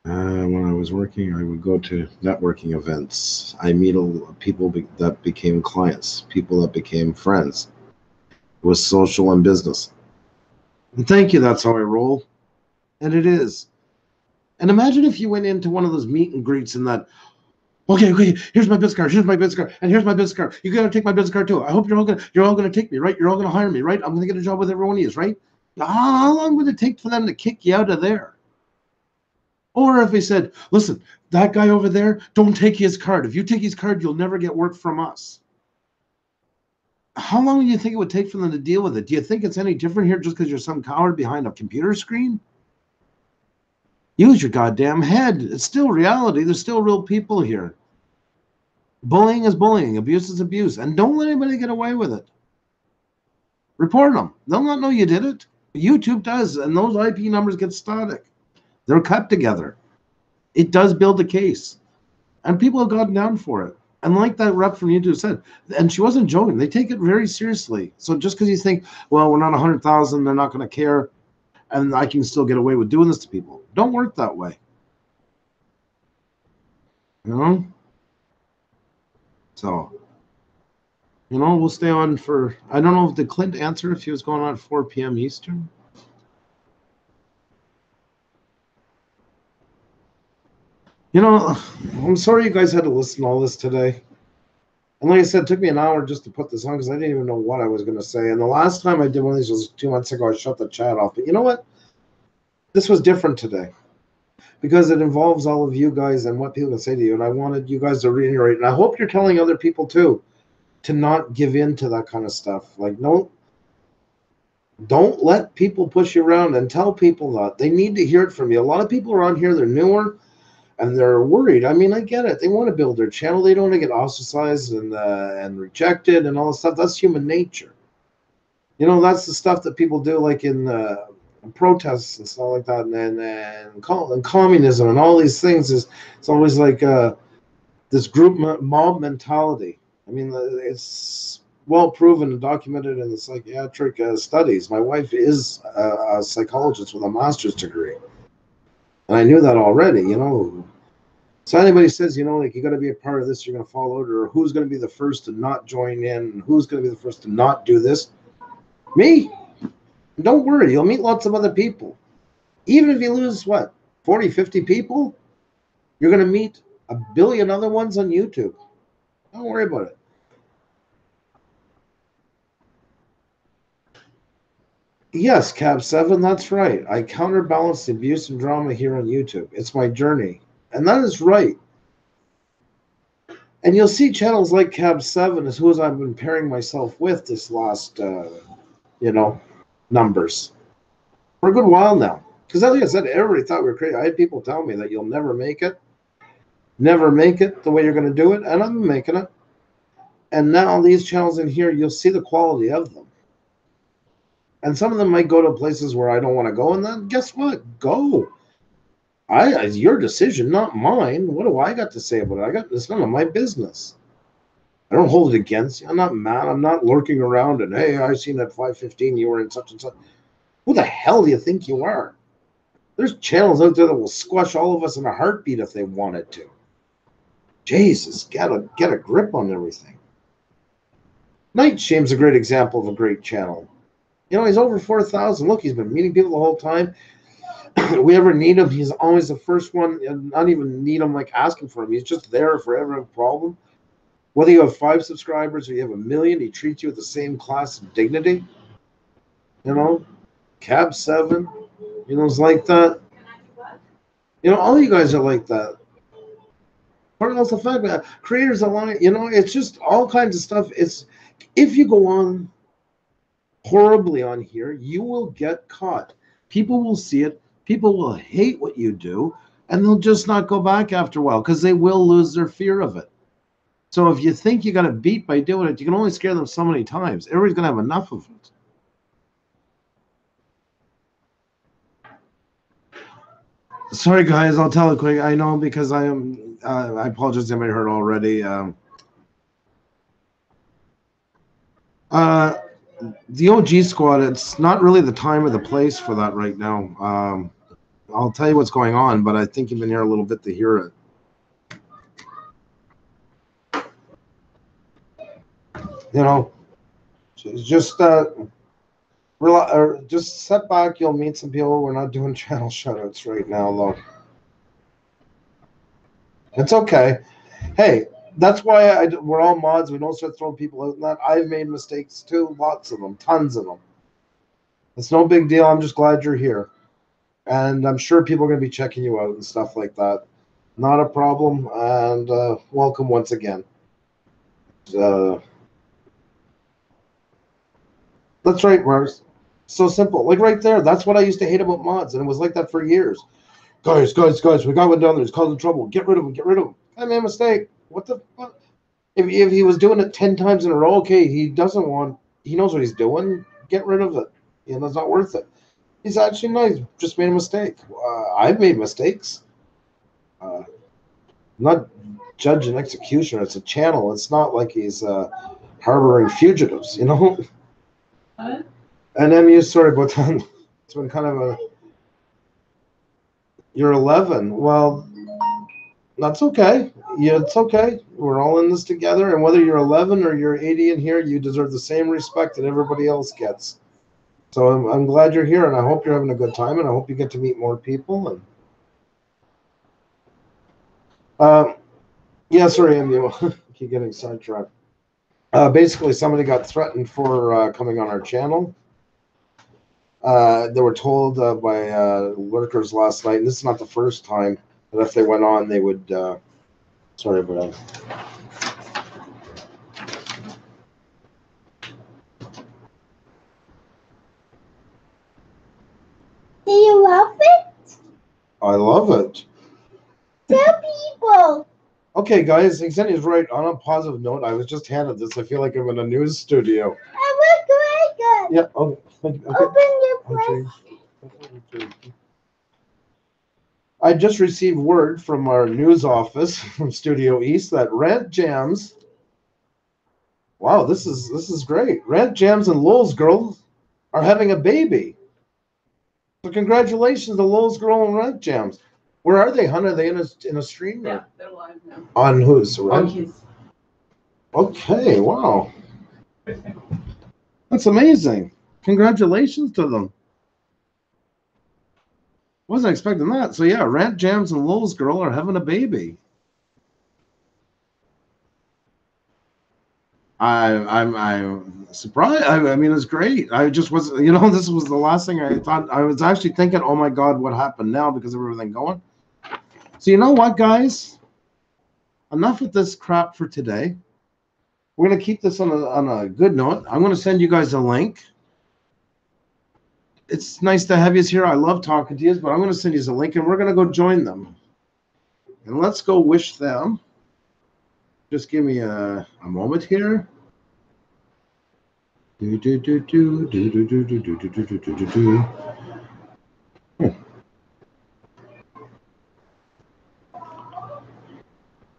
When I was working, I would go to networking events. I meet people that became clients, people that became friends. It was social and business. And thank you, that's how I roll. And it is. And imagine if you went into one of those meet and greets and that, okay, here's my business card, and here's my business card. You gotta take my business card too. I hope you're all gonna take me, right? You're all gonna hire me, right? I'm gonna get a job with every one of you, right? How long would it take for them to kick you out of there? Or if they said, listen, that guy over there, don't take his card. If you take his card, you'll never get work from us. How long do you think it would take for them to deal with it? Do you think it's any different here just because you're some coward behind a computer screen? Use your goddamn head. It's still reality. There's still real people here. Bullying is bullying. Abuse is abuse. And don't let anybody get away with it. Report them. They'll not know you did it. YouTube does, and those IP numbers get static. They're cut together. It does build a case. And people have gotten down for it. And like that rep from YouTube said, and she wasn't joking, they take it very seriously. So just because you think, well, we're not 100,000, they're not going to care, and I can still get away with doing this to people. Don't work that way. So, we'll stay on for, I don't know if did Clint answer if he was going on at 4 p.m. Eastern. I'm sorry you guys had to listen to all this today. And like I said, it took me an hour just to put this on because I didn't even know what I was going to say. And the last time I did one of these was 2 months ago. I shut the chat off. But you know what? This was different today because it involves all of you guys and what people can say to you. And I wanted you guys to reiterate. And I hope you're telling other people too to not give in to that kind of stuff. Like, no, don't let people push you around, and tell people that. They need to hear it from you. A lot of people around here, they're newer. And they're worried. I mean, I get it. They want to build their channel. They don't want to get ostracized and rejected and all this stuff. That's human nature. That's the stuff that people do, like in protests and stuff like that, and communism and all these things. It's always like this group mob mentality. I mean, it's well proven and documented in the psychiatric studies. My wife is a psychologist with a master's degree. And I knew that already, So anybody says, like you got to be a part of this, you're going to fall out, or who's going to be the first to not join in, and who's going to be the first to not do this? Me. Don't worry, you'll meet lots of other people. Even if you lose, 40, 50 people, you're going to meet a billion other ones on YouTube. Don't worry about it. Yes, Cab 7, that's right. I counterbalance the abuse and drama here on YouTube. It's my journey. And that is right. And you'll see channels like Cab 7 is who I've been pairing myself with this last, numbers. For a good while now. Because like I said, everybody thought we were crazy. I had people tell me that you'll never make it. Never make it the way you're going to do it. And I'm making it. And now these channels in here, you'll see the quality of them. And some of them might go to places where I don't want to go. And then guess what? Go. It's your decision, not mine. What do I got to say about it? It's none of my business. I don't hold it against you. I'm not mad. I'm not lurking around and, hey, I seen at 5:15 you were in such and such. Who the hell do you think you are? There's channels out there that will squash all of us in a heartbeat if they wanted to. Jesus, get a grip on everything. Night Shame's a great example of a great channel. He's over 4,000. Look, he's been meeting people the whole time. We ever need him, he's always the first one, and not even need him like asking for him. He's just there if we ever have a problem. Whether you have 5 subscribers or you have 1 million, he treats you with the same class of dignity. Cab 7, it's like that. All you guys are like that. Part of the fact that creators are lying, it's just all kinds of stuff. It's if you go on horribly on here, you will get caught. People will see it. People will hate what you do. and they'll just not go back after a while because they will lose their fear of it. So if you think you got to beat by doing it, you can only scare them so many times. Everybody's going to have enough of it. Sorry, guys, I'll tell it quick. I know because I am. I apologize if anybody heard already. The OG squad. It's not really the time or the place for that right now. I'll tell you what's going on, but I think you've been here a little bit to hear it. You know, just just sit back. You'll meet some people. We're not doing channel shoutouts right now, though. It's okay. Hey, that's why we're all mods. We don't start throwing people out in that. I've made mistakes too, lots of them, tons of them. It's no big deal. I'm just glad you're here. And I'm sure people are going to be checking you out and stuff like that. Not a problem. And welcome once again. That's right, Mars. So simple. Like right there. That's what I used to hate about mods. And it was like that for years. Guys, we got one down there. He's causing trouble. Get rid of him. I made a mistake. What the fuck? If he was doing it 10 times in a row, okay, he knows what he's doing. Get rid of it. It's not worth it. He's actually nice. Just made a mistake. I've made mistakes. Not judge and executioner. It's a channel. It's not like he's harboring fugitives, What? And then you sort of go down. It's been kind of a. You're 11. Well, that's okay. Yeah, it's okay. We're all in this together, and whether you're 11 or you're 80 in here, you deserve the same respect that everybody else gets. So I'm glad you're here, and I hope you're having a good time, and I hope you get to meet more people. And yeah, sorry, Emil. Keep getting sidetracked. Basically, somebody got threatened for coming on our channel. They were told by lurkers last night, and this is not the first time, that if they went on, they would. Sorry about that.
Do you love it?
I love it.
Tell people.
Okay, guys, Xenia's right. On a positive note, I was just handed this. I feel like I'm in a news studio.
I look good.
Yeah. Oh, okay.
Open your place.
I just received word from our news office from Studio East that Rant Jams. Wow, this is great. Rant Jams and Lowell's Girl are having a baby. So congratulations to Lowell's Girl and Rant Jams. Where are they, hon? Are they in a stream?
Yeah, they're live now.
On whose?
On his.
Okay, wow. That's amazing. Congratulations to them. Wasn't expecting that. So yeah, Rant Jams and Lowell's Girl are having a baby. I'm surprised. I mean, it's great. I just was, this was the last thing I thought. I was actually thinking, oh my God, what happened now because of everything going. So you know what, guys? Enough with this crap for today. We're gonna keep this on a good note. I'm gonna send you guys a link. It's nice to have you here. I love talking to you, but I'm gonna send you a link, and we're gonna go join them. And let's go wish them. Just give me a moment here.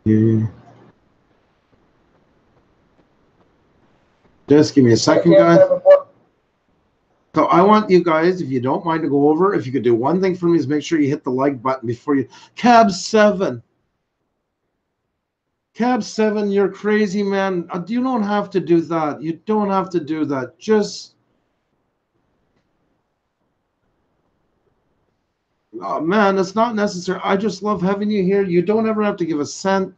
Yeah. Just give me a second, guys. So I want you guys, if you don't mind, to go over. If you could do one thing for me, is make sure you hit the like button before you. Cab 7. Cab 7, you're crazy, man. You don't have to do that. You don't have to do that. Just. Oh, man, it's not necessary. I just love having you here. You don't ever have to give a cent.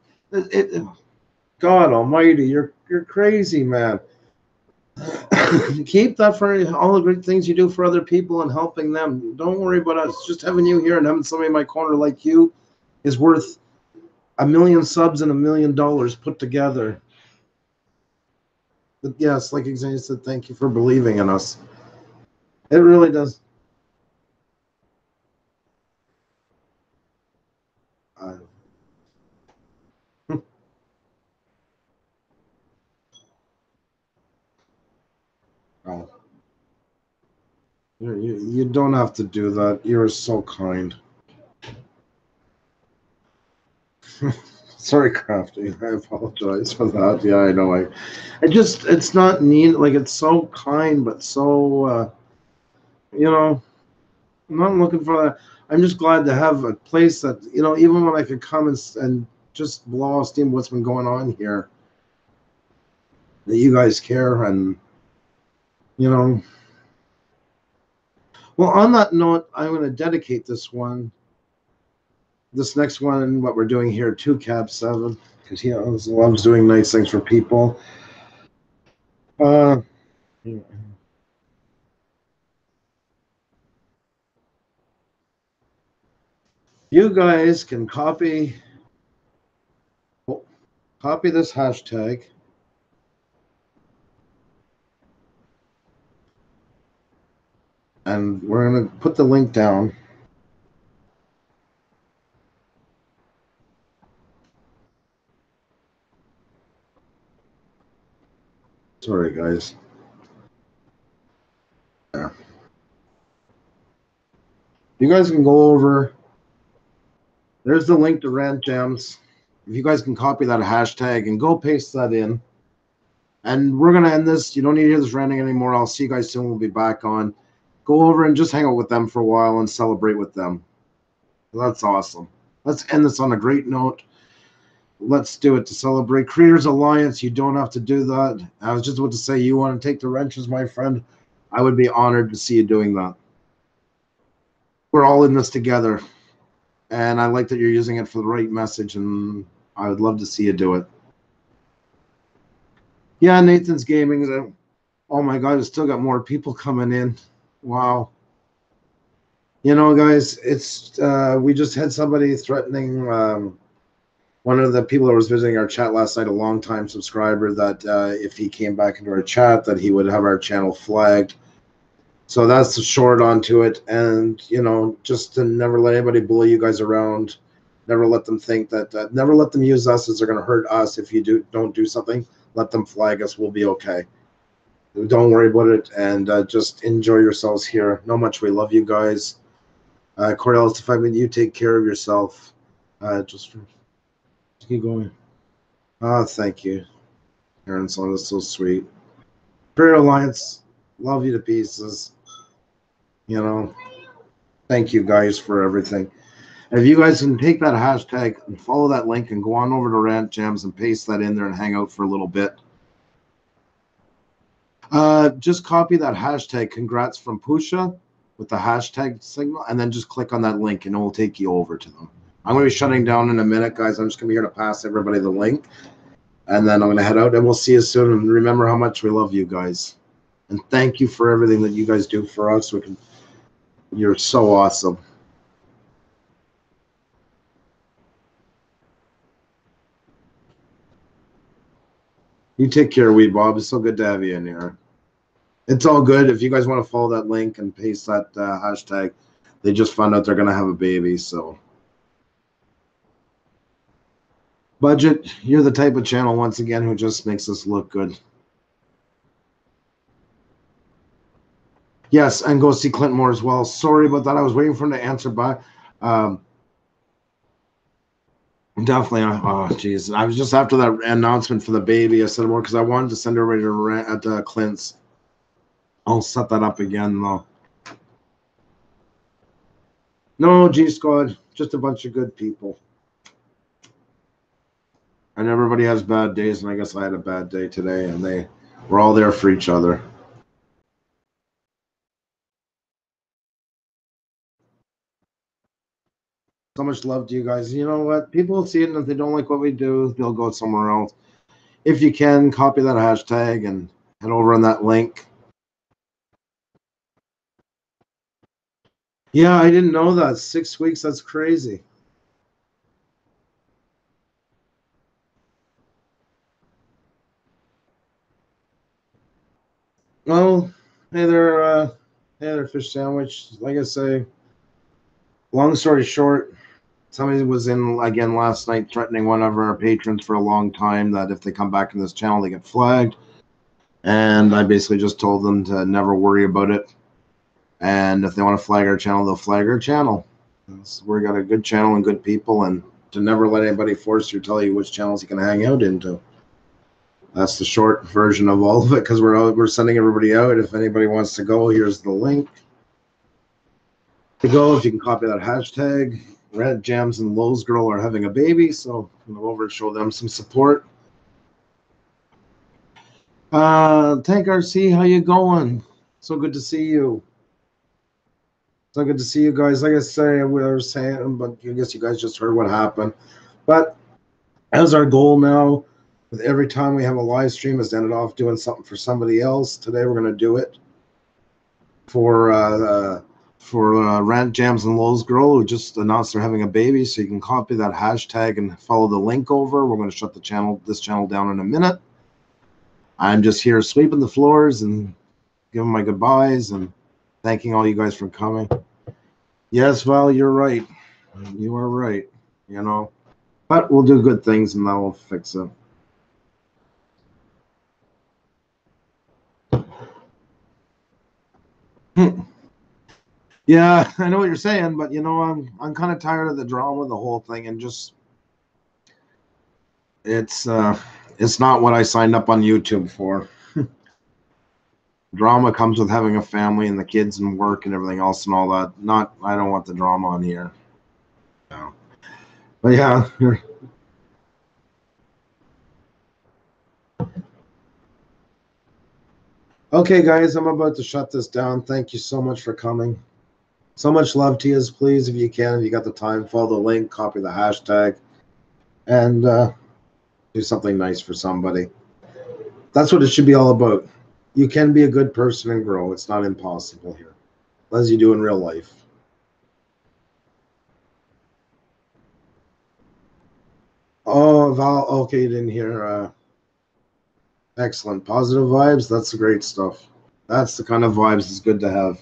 God almighty, you're crazy, man. Keep that for all the great things you do for other people and helping them. Don't worry about us. Just having you here and having somebody in my corner like you is worth 1 million subs and $1 million put together. But yes, like Xavier said, thank you for believing in us. It really does. You don't have to do that. You're so kind. Sorry, Crafty. I apologize for that. Yeah, I know. It's not neat. Like, it's so kind, but so, you know, I'm not looking for that. I'm just glad to have a place that, even when I could come and just blow off steam what's been going on here, that you guys care. And, you know, well, on that note, I'm going to dedicate this next one, what we're doing here, to Cab 7, because he loves doing nice things for people. You guys can copy this hashtag, and we're going to put the link down. Sorry, guys. Yeah. You guys can go over. There's the link to Rant Jams. If you guys can copy that hashtag and go paste that in. And we're going to end this. You don't need to hear this ranting anymore. I'll see you guys soon. We'll be back on. Go over and just hang out with them for a while and celebrate with them. That's awesome. Let's end this on a great note. Let's do it to celebrate. Creators Alliance, you don't have to do that. I was just about to say, you want to take the wrenches, my friend? I would be honored to see you doing that. We're all in this together. And I like that you're using it for the right message, and I would love to see you do it. Yeah, Nathan's Gaming. Oh my God, it's still got more people coming in. Wow. You know, guys, it's we just had somebody threatening one of the people that was visiting our chat last night, a longtime subscriber, that if he came back into our chat, that he would have our channel flagged. So that's the short onto it. And, just to never let anybody bully you guys around. Never let them think that, never let them use us as they're going to hurt us. If you don't do something, let them flag us. We'll be okay. Don't worry about it. And just enjoy yourselves here. Know much we love you guys. Cordell, if I mean, you take care of yourself. Just keep going. Thank you. Aaron Son is so sweet. Creator Alliance, love you to pieces. Thank you guys for everything. And if you guys can take that hashtag and follow that link and go on over to Rant Jams and paste that in there and hang out for a little bit. Just copy that hashtag, congrats from Pusa, with the hashtag signal, and then just click on that link and it will take you over to them. I'm going to be shutting down in a minute, guys. I'm just going to be here to pass everybody the link. And then I'm going to head out, and we'll see you soon. And remember how much we love you guys. And thank you for everything that you guys do for us. You're so awesome. You take care, Wee Bob. It's so good to have you in here. It's all good. If you guys want to follow that link and paste that hashtag, they just found out they're going to have a baby, so. Budget, you're the type of channel, once again, who just makes us look good. Yes, and go see Clint Moore as well. Sorry about that. I was waiting for him to answer back. Definitely. Oh, geez. I was just after that announcement for the baby. I said more because I wanted to send everybody at Clint's. I'll set that up again, though. No, G Squad. Just a bunch of good people. And everybody has bad days, and I guess I had a bad day today, and they were all there for each other. So much love to you guys. You know what? People will see it, and if they don't like what we do, they'll go somewhere else. If you can, copy that hashtag and head over on that link. Yeah, I didn't know that. 6 weeks, that's crazy. Well, hey there, fish sandwich. Like I say, long story short, somebody was in again last night threatening one of our patrons for a long time that if they come back in this channel, they get flagged. And I basically just told them to never worry about it. And if they want to flag our channel, they'll flag our channel. We got a good channel and good people, and to never let anybody force you or tell you which channels you can hang out into. That's the short version of all of it, because we're sending everybody out. If anybody wants to go, here's the link to go. If you can copy that hashtag. Red Jams and Lowe's Girl are having a baby, so I'm going over and show them some support. Tank RC, how you going? So good to see you. So good to see you guys. Like I say, we were saying, but I guess you guys just heard what happened. But as our goal now, with every time we have a live stream, is to end it off doing something for somebody else. Today we're going to do it for Rant Jams and Lowe's Girl, who just announced they're having a baby. So you can copy that hashtag and follow the link over. We're going to shut this channel down in a minute. I'm just here sweeping the floors and giving my goodbyes and thanking all you guys for coming. Yes, Val, you're right. You are right. You know, but we'll do good things and that'll fix it. Yeah, I know what you're saying, but you know, I'm kind of tired of the drama, the whole thing, and just it's not what I signed up on YouTube for. Drama comes with having a family and the kids and work and everything else and all that. I don't want the drama on here. No. But yeah. Okay, guys, I'm about to shut this down. Thank you so much for coming. So much love to you. Please, if you can, if you got the time, follow the link, copy the hashtag, and do something nice for somebody. That's what it should be all about. You can be a good person and grow. It's not impossible here, as you do in real life. Oh, Val, okay, you didn't hear. Excellent. Positive vibes, that's the great stuff. That's the kind of vibes it's good to have.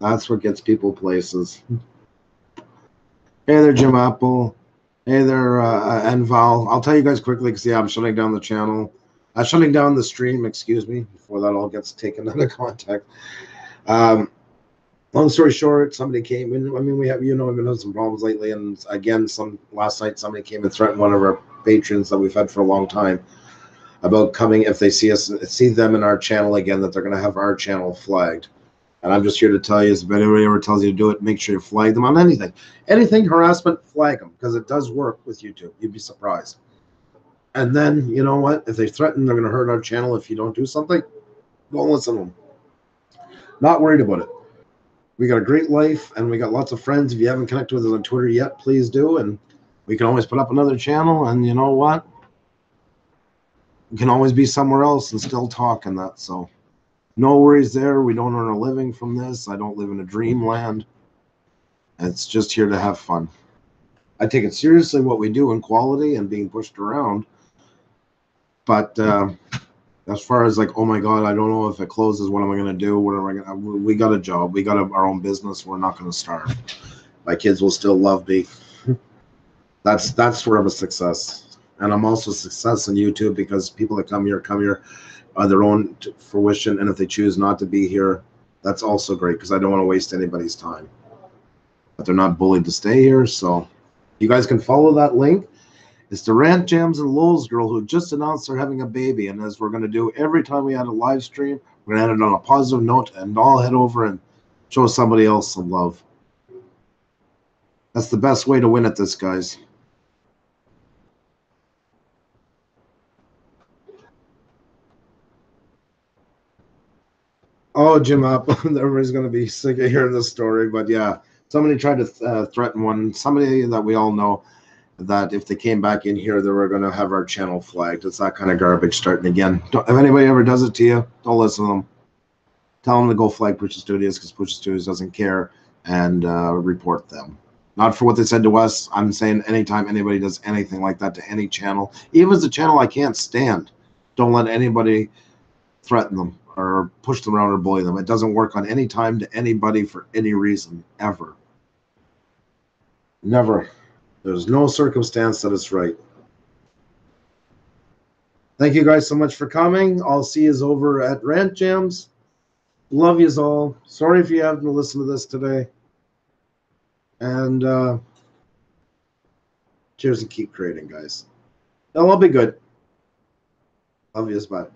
That's what gets people places. Hey there, Jim Apple. Hey there, and Val. I'll tell you guys quickly, because, yeah, I'm shutting down the channel. Shutting down the stream, excuse me, before that all gets taken out of contact. Long story short, somebody came in. I mean, we've been having some problems lately, and again, last night somebody came and threatened one of our patrons that we've had for a long time about coming, if they see them in our channel again, that they're going to have our channel flagged. And I'm just here to tell you, if anybody ever tells you to do it, make sure you flag them on anything. Anything harassment, flag them, because it does work with YouTube. You'd be surprised. And then, you know what? If they threaten they're going to hurt our channel if you don't do something, don't listen to them. Not worried about it. We got a great life, and we got lots of friends. If you haven't connected with us on Twitter yet, please do. And we can always put up another channel, and you know what? We can always be somewhere else and still talk and that. So no worries there. We don't earn a living from this. I don't live in a dreamland. It's just here to have fun. I take it seriously what we do in quality and being pushed around. But as far as like, oh my God, I don't know if it closes, what am I going to do? What am I going to? We got a job. We got our own business. We're not going to starve. My kids will still love me. That's where I'm a success. And I'm also a success on YouTube because people that come here on their own fruition. And if they choose not to be here, that's also great because I don't want to waste anybody's time. But they're not bullied to stay here. So you guys can follow that link. It's the Rant Jams and Lowe's Girl who just announced they're having a baby. And as we're going to do every time we had a live stream, we're going to end it on a positive note and all head over and show somebody else some love. That's the best way to win at this, guys. Oh, Jim up. Everybody's going to be sick of hearing this story. But yeah, somebody tried to threaten somebody that we all know, that if they came back in here, they were going to have our channel flagged. It's that kind of garbage starting again. If anybody ever does it to you, don't listen to them. Tell them to go flag Puša Studios because Puša Studios doesn't care, and report them. Not for what they said to us. I'm saying anytime anybody does anything like that to any channel, even if it's a channel I can't stand, don't let anybody threaten them or push them around or bully them. It doesn't work on any time to anybody for any reason, ever. Never. There's no circumstance that is right. Thank you guys so much for coming. I'll see you over at Rant Jams. Love yous all. Sorry if you haven't listened to this today. And cheers and keep creating, guys. They'll all be good. Love yous, bye.